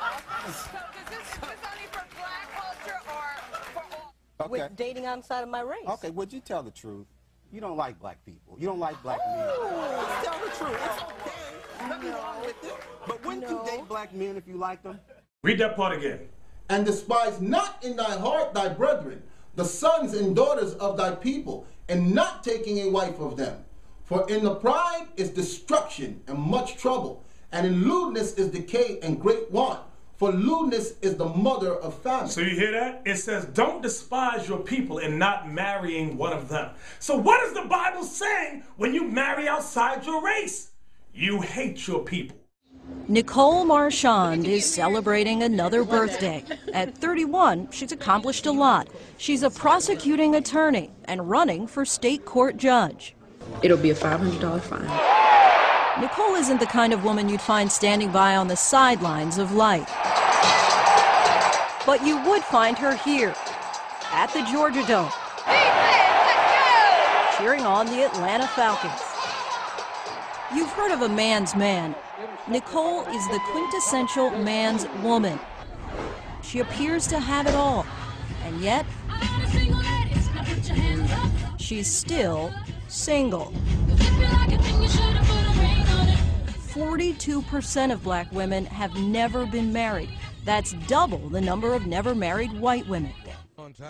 [SPEAKER 4] So is this only for black culture or for all?
[SPEAKER 5] Okay.
[SPEAKER 7] With dating outside of my race.
[SPEAKER 5] Okay, would you tell the truth? You don't like black people. You don't like black men. Just tell the truth. It's okay. Nothing wrong with it. But wouldn't you date black men if you liked them?
[SPEAKER 1] Read that part again.
[SPEAKER 2] And despise not in thy heart thy brethren, the sons and daughters of thy people, and not taking a wife of them. For in the pride is destruction and much trouble, and in lewdness is decay and great want. For lewdness is the mother of famine.
[SPEAKER 1] So you hear that? It says, don't despise your people in not marrying one of them. So what is the Bible saying when you marry outside your race? You hate your people.
[SPEAKER 8] Nicole Marchand is celebrating another birthday. At 31, she's accomplished a lot. She's a prosecuting attorney and running for state court judge.
[SPEAKER 9] It'll be a $500 fine.
[SPEAKER 8] Nicole isn't the kind of woman you'd find standing by on the sidelines of life. But you would find her here, at the Georgia Dome, cheering on the Atlanta Falcons. You've heard of a man's man. Nicole is the quintessential man's woman. She appears to have it all, and yet she's still single. 42% of black women have never been married. That's double the number of never married white women.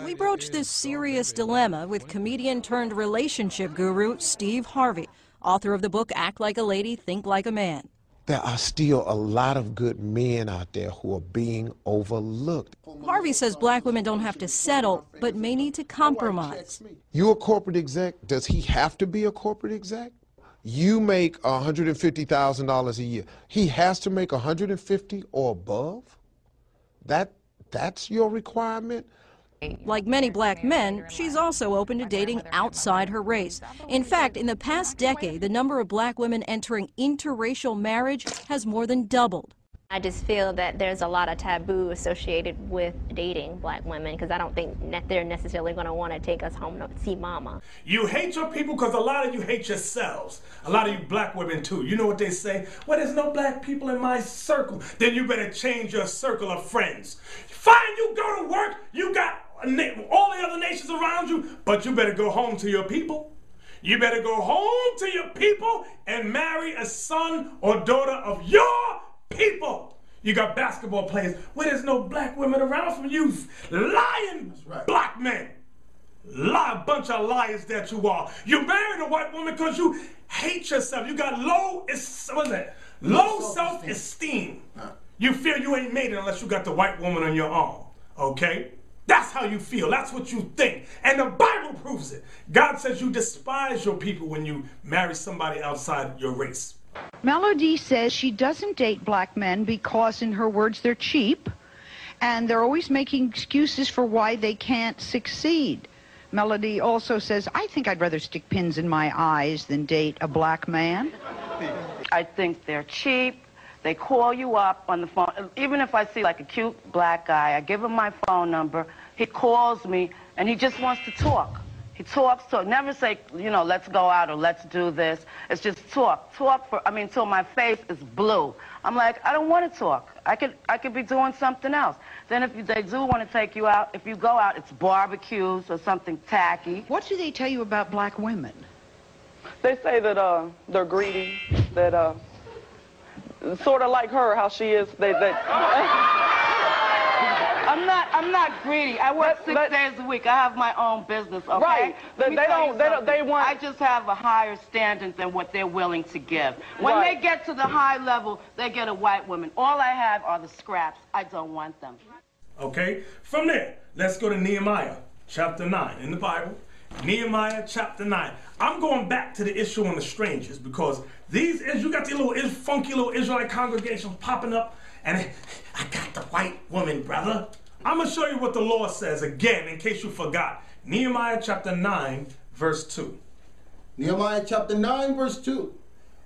[SPEAKER 8] We broached this serious dilemma with comedian turned relationship guru Steve Harvey, author of the book Act Like a Lady, Think Like a Man.
[SPEAKER 10] There are still a lot of good men out there who are being overlooked.
[SPEAKER 8] Harvey says black women don't have to settle, but may need to compromise.
[SPEAKER 10] You a corporate exec? Does he have to be a corporate exec? You make $150,000 a year. He has to make $150,000 or above? That's your requirement?
[SPEAKER 8] Like many black men, she's also open to dating outside her race. In fact, in the past decade, the number of black women entering interracial marriage has more than doubled.
[SPEAKER 11] I just feel that there's a lot of taboo associated with dating black women because I don't think that they're necessarily going to want to take us home to see mama.
[SPEAKER 1] You hate your people because a lot of you hate yourselves. A lot of you black women too. You know what they say? Well, there's no black people in my circle. Then you better change your circle of friends. Fine, you go to work, you got all the other nations around you, but you better go home to your people. You better go home to your people and marry a son or daughter of your people. You got basketball players where there's no black women around from you lying black men. A bunch of liars that you are. You married a white woman because you hate yourself. You got low self-esteem. You feel you ain't made it unless you got the white woman on your arm. Okay? That's how you feel. That's what you think. And the Bible proves it. God says you despise your people when you marry somebody outside your race.
[SPEAKER 12] Melody says she doesn't date black men because, in her words, they're cheap, and they're always making excuses for why they can't succeed. Melody also says, I think I'd rather stick pins in my eyes than date a black man.
[SPEAKER 13] I think they're cheap. They call you up on the phone. Even if I see like a cute black guy, I give him my phone number. He calls me, and he just wants to talk. He talks, never say, you know, let's go out or let's do this. It's just talk till my face is blue. I'm like, I don't want to talk. I could be doing something else. Then if they do want to take you out, if you go out, it's barbecues or something tacky.
[SPEAKER 12] What do they tell you about black women?
[SPEAKER 13] They say that they're greedy, that sort of like her, how she is. I'm not greedy. I work 6 days a week. I have my own business, okay?
[SPEAKER 14] Right.
[SPEAKER 13] I just have a higher standard than what they're willing to give. When they get to the high level, they get a white woman. All I have are the scraps. I don't want them. Okay? From there, let's go to Nehemiah chapter 9 in the Bible. Nehemiah chapter 9. I'm going back to the issue on the strangers because you got these little funky little Israelite congregations popping up, and I got the white woman, brother. I'm going to show you what the law says again in case you forgot. Nehemiah chapter 9, verse 2.
[SPEAKER 2] Nehemiah chapter 9, verse 2.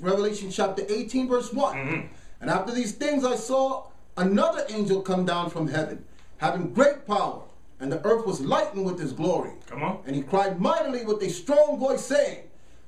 [SPEAKER 2] Revelation chapter 18, verse 1. And after these things I saw another angel come down from heaven, having great power, and the earth was lightened with his glory.
[SPEAKER 1] Come on.
[SPEAKER 2] And he cried mightily with a strong voice, saying,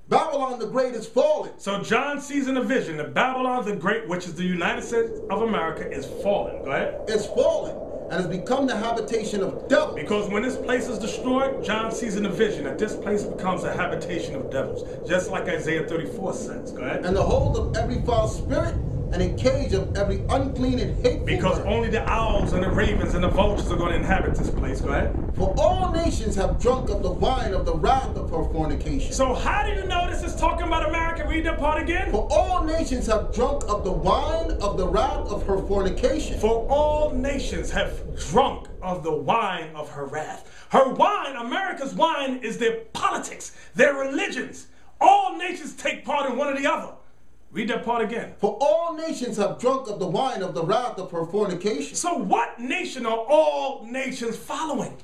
[SPEAKER 2] Babylon the Great is fallen.
[SPEAKER 1] So John sees in a vision that Babylon the Great, which is the United States of America, is fallen. Go ahead.
[SPEAKER 2] It's fallen and has become the habitation of devils.
[SPEAKER 1] Because when this place is destroyed, John sees in a vision that this place becomes a habitation of devils. Just like Isaiah 34 says. Go ahead.
[SPEAKER 2] And the hold of every foul spirit and a cage of every unclean and hateful
[SPEAKER 1] Because
[SPEAKER 2] bird.
[SPEAKER 1] only the owls and the ravens and the vultures are going to inhabit this place. Go ahead.
[SPEAKER 2] For all nations have drunk of the wine of the wrath of her fornication.
[SPEAKER 1] So how do you know this is talking about America? Read that part again.
[SPEAKER 2] For all nations have drunk of the wine of the wrath of her fornication.
[SPEAKER 1] For all nations have drunk of the wine of her wrath. Her wine, America's wine, is their politics, their religions. All nations take part in one or the other. Read that part again.
[SPEAKER 2] For all nations have drunk of the wine of the wrath of her fornication.
[SPEAKER 1] So what nation are all nations following?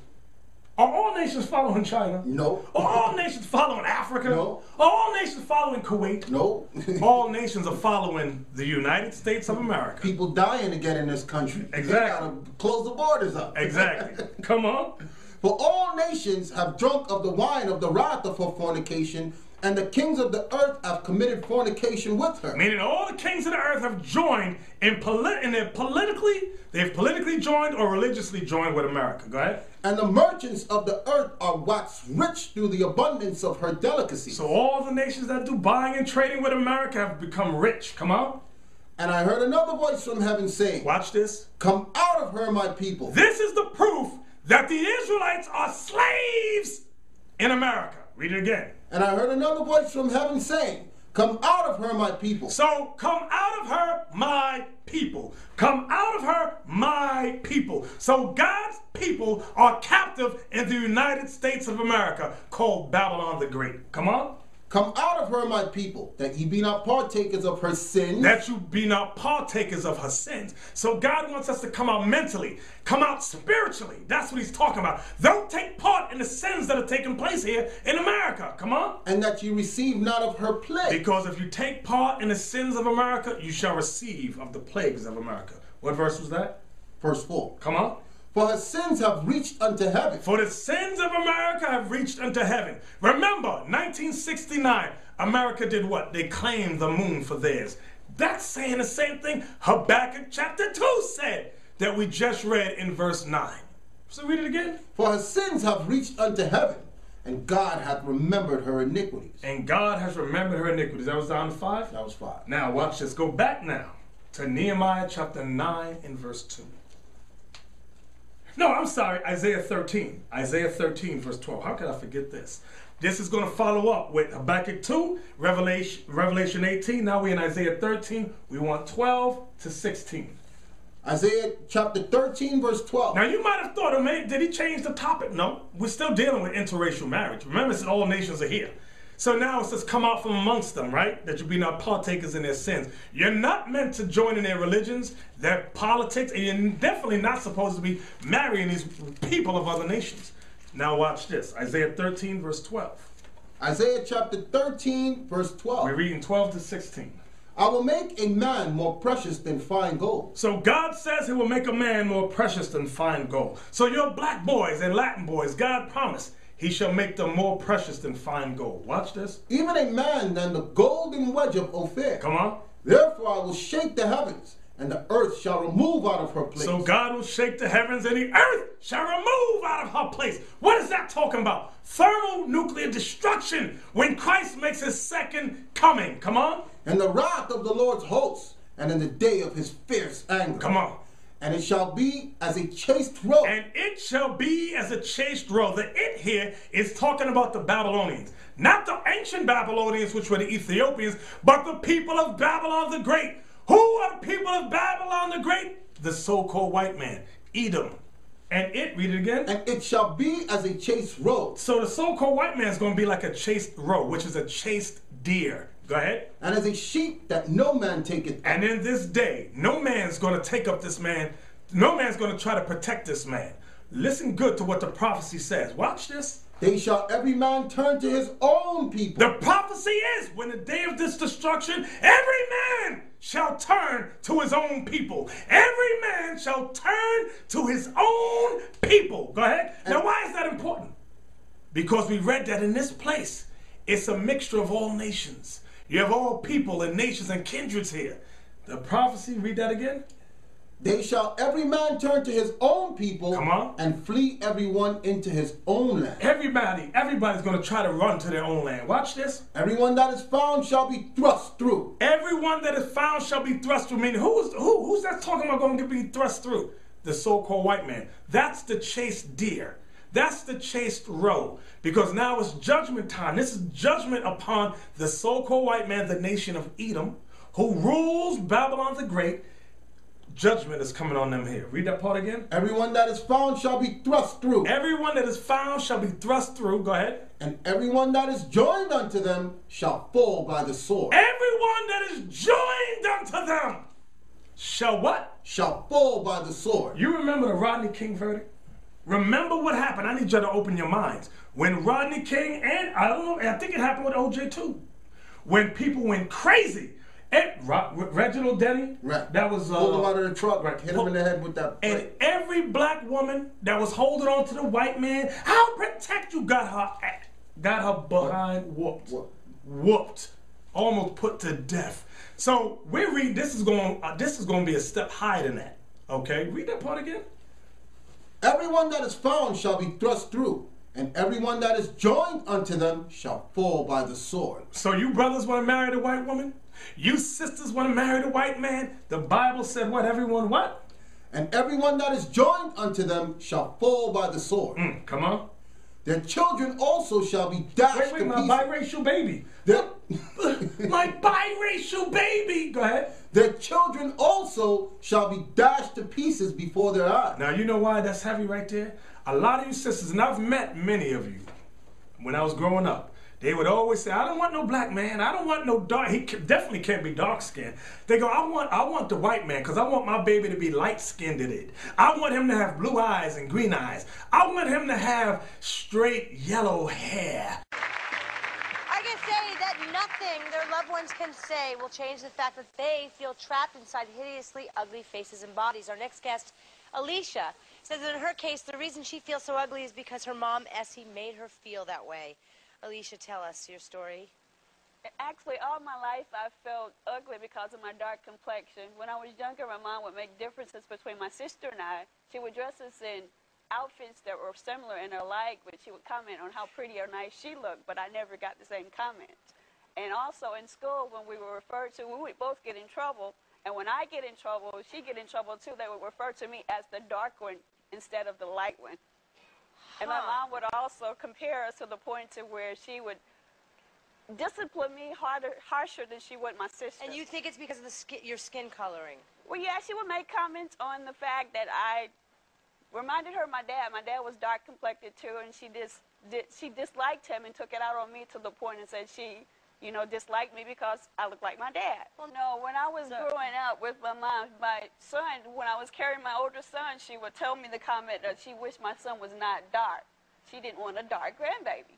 [SPEAKER 1] Are all nations following China?
[SPEAKER 2] No.
[SPEAKER 1] Are all nations following Africa?
[SPEAKER 2] No.
[SPEAKER 1] Are all nations following Kuwait?
[SPEAKER 2] No.
[SPEAKER 1] All nations are following the United States of America.
[SPEAKER 2] People dying to get in this country.
[SPEAKER 1] Exactly.
[SPEAKER 2] They gotta close the borders up.
[SPEAKER 1] Exactly. Come on.
[SPEAKER 2] For all nations have drunk of the wine of the wrath of her fornication, and the kings of the earth have committed fornication with her.
[SPEAKER 1] Meaning all the kings of the earth have joined they've politically joined or religiously joined with America. Go ahead.
[SPEAKER 2] And the merchants of the earth are waxed rich through the abundance of her delicacies.
[SPEAKER 1] So all the nations that do buying and trading with America have become rich. Come on.
[SPEAKER 2] And I heard another voice from heaven saying,
[SPEAKER 1] watch this.
[SPEAKER 2] Come out of her, my people.
[SPEAKER 1] This is the proof that the Israelites are slaves in America. Read it again.
[SPEAKER 2] And I heard another voice from heaven saying, Come out of her, my people.
[SPEAKER 1] So come out of her, my people. Come out of her, my people. So God's people are captive in the United States of America, called Babylon the Great. Come on.
[SPEAKER 2] Come out of her, my people, that ye be not partakers of her sins.
[SPEAKER 1] That you be not partakers of her sins. So God wants us to come out mentally, come out spiritually. That's what he's talking about. Don't take part in the sins that are taking place here in America. Come on.
[SPEAKER 2] And that you receive not of her plague.
[SPEAKER 1] Because if you take part in the sins of America, you shall receive of the plagues of America. What verse was that?
[SPEAKER 2] Verse 4.
[SPEAKER 1] Come on.
[SPEAKER 2] For her sins have reached unto heaven.
[SPEAKER 1] For the sins of America have reached unto heaven. Remember, 1969, America did what? They claimed the moon for theirs. That's saying the same thing Habakkuk chapter 2 said that we just read in verse 9. So read it again.
[SPEAKER 2] For her sins have reached unto heaven, and God hath remembered her iniquities.
[SPEAKER 1] And God has remembered her iniquities. That was down to 5?
[SPEAKER 2] That was 5.
[SPEAKER 1] Now watch this. Go back now to Nehemiah chapter 9 and verse 2. No, I'm sorry, Isaiah 13. Isaiah 13, verse 12. How could I forget this? This is going to follow up with Habakkuk 2, Revelation 18. Now we're in Isaiah 13. We want 12 to 16.
[SPEAKER 2] Isaiah chapter 13, verse 12.
[SPEAKER 1] Now you might have thought, oh, man, did he change the topic? No, we're still dealing with interracial marriage. Remember, it said all nations are here. So now it says, come out from amongst them, right? That you be not partakers in their sins. You're not meant to join in their religions, their politics, and you're definitely not supposed to be marrying these people of other nations. Now watch this. Isaiah 13, verse 12.
[SPEAKER 2] Isaiah chapter 13, verse 12.
[SPEAKER 1] We're reading 12 to 16.
[SPEAKER 2] I will make a man more precious than fine gold.
[SPEAKER 1] So God says he will make a man more precious than fine gold. So your black boys and Latin boys, God promised, he shall make them more precious than fine gold. Watch this.
[SPEAKER 2] Even a man than the golden wedge of Ophir.
[SPEAKER 1] Come on.
[SPEAKER 2] Therefore I will shake the heavens, and the earth shall remove out of her place.
[SPEAKER 1] So God will shake the heavens, and the earth shall remove out of her place. What is that talking about? Thermonuclear destruction when Christ makes his second coming. Come on.
[SPEAKER 2] And the wrath of the Lord's hosts, and in the day of his fierce anger.
[SPEAKER 1] Come on.
[SPEAKER 2] And it shall be as a chaste roe.
[SPEAKER 1] And it shall be as a chaste roe. The it here is talking about the Babylonians. Not the ancient Babylonians, which were the Ethiopians, but the people of Babylon the Great. Who are the people of Babylon the Great? The so-called white man, Edom. And it, read it again.
[SPEAKER 2] And it shall be as a chaste roe.
[SPEAKER 1] So the so-called white man is going to be like a chaste roe, which is a chaste deer. Go ahead.
[SPEAKER 2] And as a sheep that no man taketh up.
[SPEAKER 1] And in this day, no man's going to take up this man. No man's going to try to protect this man. Listen good to what the prophecy says. Watch this.
[SPEAKER 2] They shall every man turn to his own people.
[SPEAKER 1] The prophecy is, when the day of this destruction, every man shall turn to his own people. Every man shall turn to his own people. Go ahead. Now, why is that important? Because we read that in this place, it's a mixture of all nations. You have all people and nations and kindreds here. The prophecy, read that again.
[SPEAKER 2] They shall every man turn to his own people.
[SPEAKER 1] Come on.
[SPEAKER 2] And flee everyone into his own land.
[SPEAKER 1] Everybody's going to try to run to their own land. Watch this.
[SPEAKER 2] Everyone that is found shall be thrust through.
[SPEAKER 1] Everyone that is found shall be thrust through. Meaning, who's that talking about going to be thrust through? The so-called white man. That's the chased deer. That's the chased roe. Because now it's judgment time. This is judgment upon the so-called white man, the nation of Edom, who rules Babylon the Great. Judgment is coming on them here. Read that part again.
[SPEAKER 2] Everyone that is found shall be thrust through.
[SPEAKER 1] Everyone that is found shall be thrust through. Go ahead.
[SPEAKER 2] And everyone that is joined unto them shall fall by the sword.
[SPEAKER 1] Everyone that is joined unto them shall what?
[SPEAKER 2] Shall fall by the sword.
[SPEAKER 1] You remember the Rodney King verdict? Remember what happened. I need you to open your minds. When Rodney King and, I think it happened with OJ too. When people went crazy. Reginald Denny,
[SPEAKER 2] right.
[SPEAKER 1] That was
[SPEAKER 2] pulled him out of the truck, right. Hit him in the head with that plate.
[SPEAKER 1] And every black woman that was holding on to the white man, I'll protect you, got her behind whooped, almost put to death. So we're reading. This is going to be a step higher than that. Okay, read that part again.
[SPEAKER 2] Everyone that is found shall be thrust through, and everyone that is joined unto them shall fall by the sword.
[SPEAKER 1] So you brothers want to marry the white woman? You sisters want to marry the white man? The Bible said what? Everyone what?
[SPEAKER 2] And everyone that is joined unto them shall fall by the sword.
[SPEAKER 1] Come on.
[SPEAKER 2] Their children also shall be dashed to pieces.
[SPEAKER 1] My biracial baby. My biracial baby. Go ahead.
[SPEAKER 2] Their children also shall be dashed to pieces before their eyes.
[SPEAKER 1] Now, you know why that's heavy right there? A lot of you sisters, and I've met many of you when I was growing up, they would always say, I don't want no black man. I don't want no dark. He definitely can't be dark skinned. They go, I want the white man because I want my baby to be light skinned in it. I want him to have blue eyes and green eyes. I want him to have straight yellow hair.
[SPEAKER 7] I can say that nothing their loved ones can say will change the fact that they feel trapped inside hideously ugly faces and bodies. Our next guest, Alicia, says that in her case, the reason she feels so ugly is because her mom, Essie, made her feel that way. Alicia, tell us your story.
[SPEAKER 14] Actually, all my life I felt ugly because of my dark complexion. When I was younger, my mom would make differences between my sister and I. She would dress us in outfits that were similar and alike, but she would comment on how pretty or nice she looked, but I never got the same comments. And also in school, when we were referred to, we would both get in trouble. And when I get in trouble, she get in trouble too. They would refer to me as the dark one instead of the light one. And my mom would also compare us to the point to where she would discipline me harsher than she would my sister.
[SPEAKER 7] And you think it's because of your skin coloring?
[SPEAKER 14] Well, yeah, she would make comments on the fact that I reminded her of my dad. My dad was dark complected too, and she disliked him and took it out on me to the point and said she, you know, disliked me because I looked like my dad. Well, no, when I was growing up with my mom, my son, when I was carrying my older son, she would tell me the comment that she wished my son was not dark. She didn't want a dark grandbaby,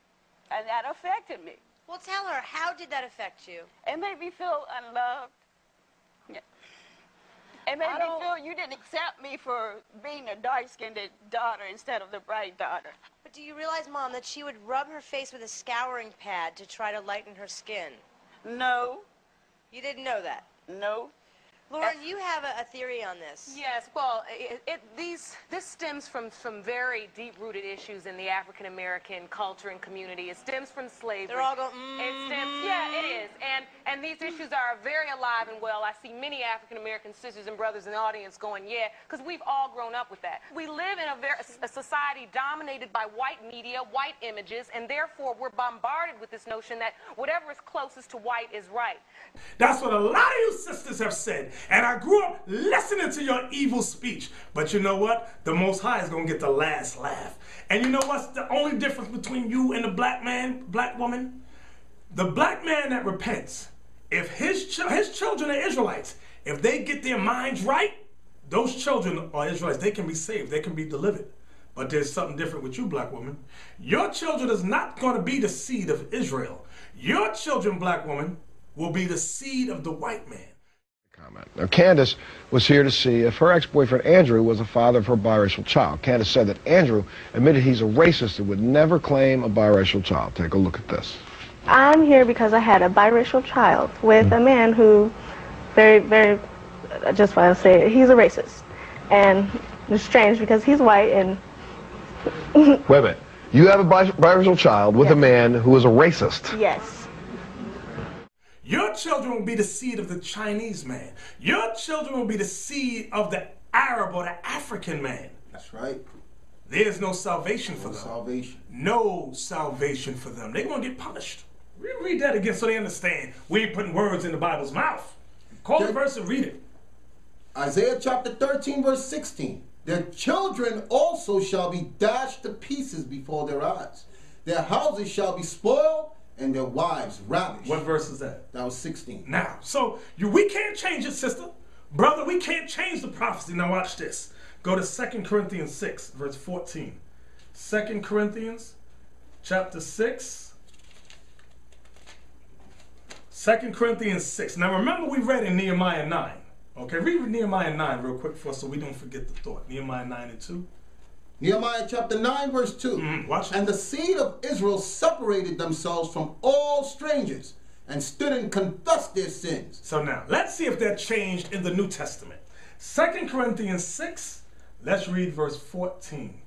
[SPEAKER 14] and that affected me.
[SPEAKER 7] Well, tell her, how did that affect you?
[SPEAKER 14] It made me feel unloved. Yeah. It made me feel you didn't accept me for being a dark-skinned daughter instead of the bright daughter.
[SPEAKER 7] But do you realize, Mom, that she would rub her face with a scouring pad to try to lighten her skin?
[SPEAKER 14] No.
[SPEAKER 7] You didn't know that?
[SPEAKER 14] No.
[SPEAKER 7] Lauren, you have a theory on this.
[SPEAKER 15] Yes, well, this stems from some very deep-rooted issues in the African-American culture and community. It stems from slavery.
[SPEAKER 7] They're all going,
[SPEAKER 15] yeah, it is. And these issues are very alive and well. I see many African-American sisters and brothers in the audience going, yeah, because we've all grown up with that. We live in a society dominated by white media, white images, and therefore we're bombarded with this notion that whatever is closest to white is right.
[SPEAKER 1] That's what a lot of you sisters have said. And I grew up listening to your evil speech. But you know what? The Most High is going to get the last laugh. And you know what's the only difference between you and the black man, black woman? The black man that repents, if his children are Israelites, if they get their minds right, those children are Israelites. They can be saved. They can be delivered. But there's something different with you, black woman. Your children is not going to be the seed of Israel. Your children, black woman, will be the seed of the white man.
[SPEAKER 16] Now, Candace was here to see if her ex-boyfriend Andrew was the father of her biracial child. Candace said that Andrew admitted he's a racist and would never claim a biracial child. Take a look at this.
[SPEAKER 17] I'm here because I had a biracial child with a man who, just what I'll say, he's a racist. And it's strange because he's white and...
[SPEAKER 16] Wait a minute. You have a biracial child with a man who is a racist.
[SPEAKER 17] Yes.
[SPEAKER 1] Your children will be the seed of the Chinese man. Your children will be the seed of the Arab or the African man.
[SPEAKER 2] That's right.
[SPEAKER 1] There's no salvation for them.
[SPEAKER 2] Salvation.
[SPEAKER 1] No salvation for them. They're going to get punished. Read that again so they understand. We ain't putting words in the Bible's mouth. Call the verse and read it.
[SPEAKER 2] Isaiah chapter 13, verse 16. Their children also shall be dashed to pieces before their eyes. Their houses shall be spoiled and their wives ravished.
[SPEAKER 1] What verse is that?
[SPEAKER 2] That was 16.
[SPEAKER 1] Now, so we can't change it, sister. Brother, we can't change the prophecy. Now watch this. Go to 2 Corinthians 6, verse 14. 2 Corinthians chapter 6. 2 Corinthians 6. Now remember we read in Nehemiah 9. Okay, read Nehemiah 9 real quick for us so we don't forget the thought. Nehemiah 9 and 2.
[SPEAKER 2] Nehemiah chapter 9 verse 2.
[SPEAKER 1] Watch it.
[SPEAKER 2] And the seed of Israel separated themselves from all strangers and stood and confessed their sins.
[SPEAKER 1] So now, let's see if that changed in the New Testament. 2 Corinthians 6, let's read verse 14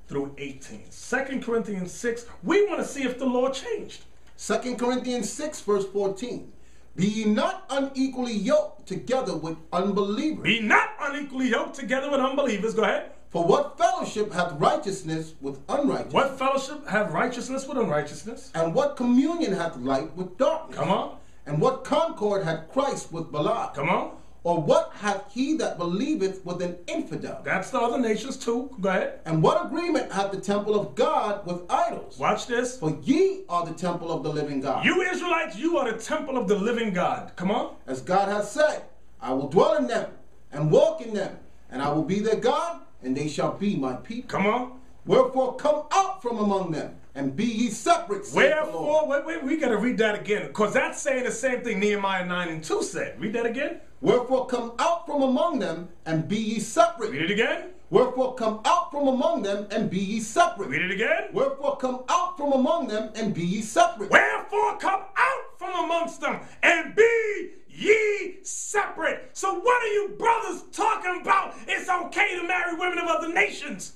[SPEAKER 1] through 18. 2 Corinthians 6, we want to see if the law changed.
[SPEAKER 2] 2 Corinthians 6 verse 14. Be ye not unequally yoked together with unbelievers.
[SPEAKER 1] Be not unequally yoked together with unbelievers. Go ahead.
[SPEAKER 2] For what fellowship hath righteousness with unrighteousness?
[SPEAKER 1] What fellowship hath righteousness with unrighteousness?
[SPEAKER 2] And what communion hath light with darkness?
[SPEAKER 1] Come on.
[SPEAKER 2] And what concord hath Christ with Belial?
[SPEAKER 1] Come on.
[SPEAKER 2] Or what hath he that believeth with an infidel?
[SPEAKER 1] That's the other nations too. Go ahead.
[SPEAKER 2] And what agreement hath the temple of God with idols?
[SPEAKER 1] Watch this.
[SPEAKER 2] For ye are the temple of the living God.
[SPEAKER 1] You Israelites, you are the temple of the living God. Come on.
[SPEAKER 2] As God hath said, I will dwell in them and walk in them, and I will be their God, and they shall be my people.
[SPEAKER 1] Come on.
[SPEAKER 2] Wherefore come out from among them, and be ye separate.
[SPEAKER 1] Wherefore, wait, we got to read that again, because that's saying the same thing Nehemiah 9 and 2 said. Read that again.
[SPEAKER 2] Wherefore come out from among them, and be ye separate.
[SPEAKER 1] Read it again.
[SPEAKER 2] Wherefore come out from among them, and be ye separate.
[SPEAKER 1] Read it again.
[SPEAKER 2] Wherefore come out from among them, and be ye separate.
[SPEAKER 1] Wherefore come out from amongst them, and be ye separate. So what are you brothers talking about? It's okay to marry women of other nations.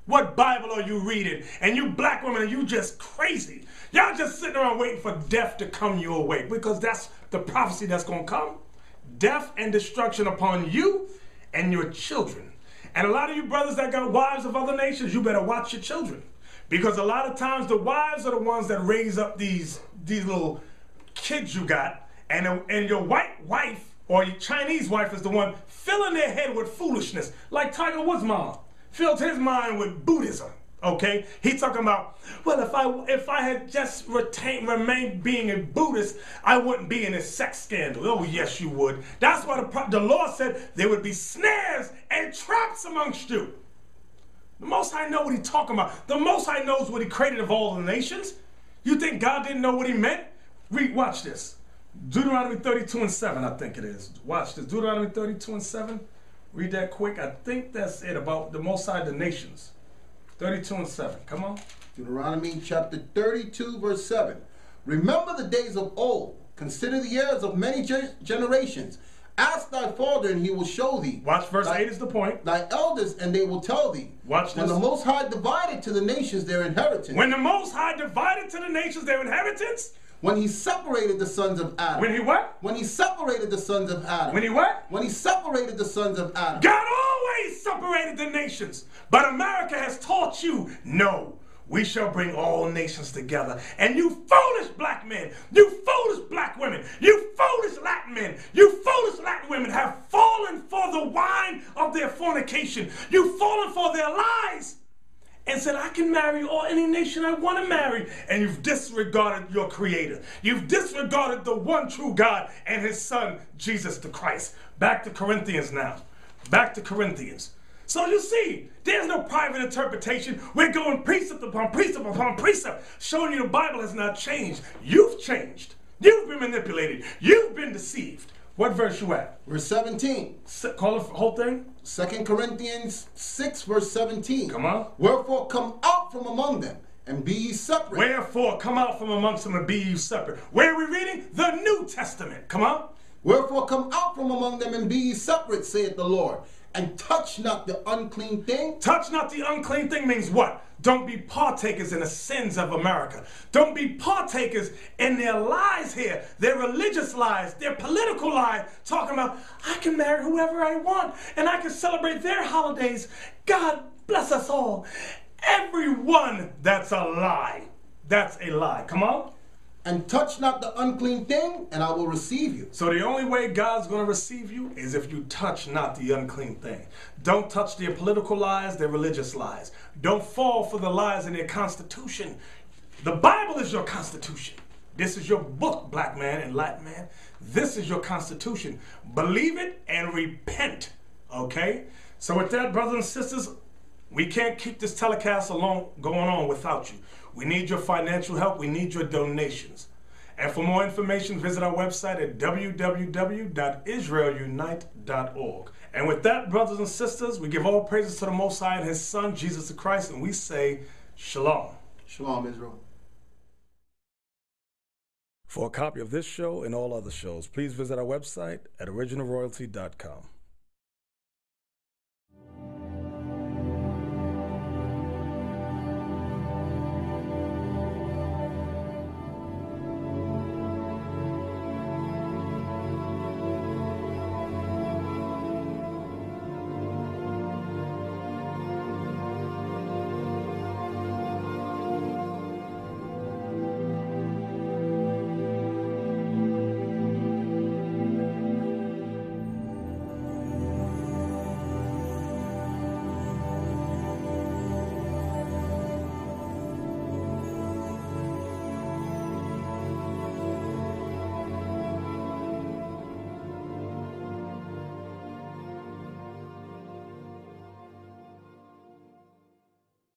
[SPEAKER 1] What Bible are you reading? And you black women, are you just crazy? Y'all just sitting around waiting for death to come your way, because that's the prophecy that's going to come. Death and destruction upon you and your children. And a lot of you brothers that got wives of other nations, you better watch your children. Because a lot of times the wives are the ones that raise up these little kids you got. And your white wife or your Chinese wife is the one filling their head with foolishness. Like Tiger Woods' mom filled his mind with Buddhism. Okay? He's talking about, well, if I had just remained being a Buddhist, I wouldn't be in a sex scandal. Oh, yes, you would. That's why the law said there would be snares and traps amongst you. The Most High know what he's talking about. The Most High knows what he created of all the nations. You think God didn't know what he meant? Watch this. Deuteronomy 32 and 7, I think it is. Watch this. Deuteronomy 32 and 7. Read that quick. I think that's it about the Most High, the nations. 32 and 7. Come on.
[SPEAKER 2] Deuteronomy chapter 32, verse 7. Remember the days of old. Consider the years of many generations. Ask thy father, and he will show thee.
[SPEAKER 1] Watch verse 8 is the point.
[SPEAKER 2] Thy elders, and they will tell thee.
[SPEAKER 1] Watch this.
[SPEAKER 2] When the Most High divided to the nations their inheritance.
[SPEAKER 1] When the Most High divided to the nations their inheritance.
[SPEAKER 2] When he separated the sons of Adam.
[SPEAKER 1] When he what?
[SPEAKER 2] When he separated the sons of Adam.
[SPEAKER 1] When he what?
[SPEAKER 2] When he separated the sons of Adam.
[SPEAKER 1] God always separated the nations. But America has taught you, no, we shall bring all nations together. And you foolish black men, you foolish black women, you foolish Latin men, you foolish Latin women have fallen for the wine of their fornication. You've fallen for their lies. And said, I can marry any nation I want to marry. And you've disregarded your creator. You've disregarded the one true God and his son, Jesus the Christ. Back to Corinthians now. Back to Corinthians. So you see, there's no private interpretation. We're going precept upon precept upon precept, showing you the Bible has not changed. You've changed. You've been manipulated. You've been deceived. What verse you at?
[SPEAKER 2] Verse 17.
[SPEAKER 1] Call the whole thing?
[SPEAKER 2] 2 Corinthians 6, verse 17.
[SPEAKER 1] Come on.
[SPEAKER 2] Wherefore come out from among them, and be ye separate.
[SPEAKER 1] Wherefore come out from amongst them and be ye separate. Where are we reading? The New Testament. Come on.
[SPEAKER 2] Wherefore come out from among them and be ye separate, saith the Lord, and touch not the unclean thing.
[SPEAKER 1] Touch not the unclean thing means what? Don't be partakers in the sins of America. Don't be partakers in their lies here, their religious lies, their political lies, talking about, I can marry whoever I want and I can celebrate their holidays. God bless us all. Everyone, that's a lie. That's a lie. Come on.
[SPEAKER 2] And touch not the unclean thing, and I will receive you.
[SPEAKER 1] So the only way God's going to receive you is if you touch not the unclean thing. Don't touch their political lies, their religious lies. Don't fall for the lies in their constitution. The Bible is your constitution. This is your book, black man and Latin man. This is your constitution. Believe it and repent, okay? So with that, brothers and sisters, we can't keep this telecast going on without you. We need your financial help. We need your donations. And for more information, visit our website at www.israelunite.org. And with that, brothers and sisters, we give all praises to the Most High and His Son, Jesus Christ, and we say, Shalom.
[SPEAKER 2] Shalom, Israel.
[SPEAKER 1] For a copy of this show and all other shows, please visit our website at originalroyalty.com.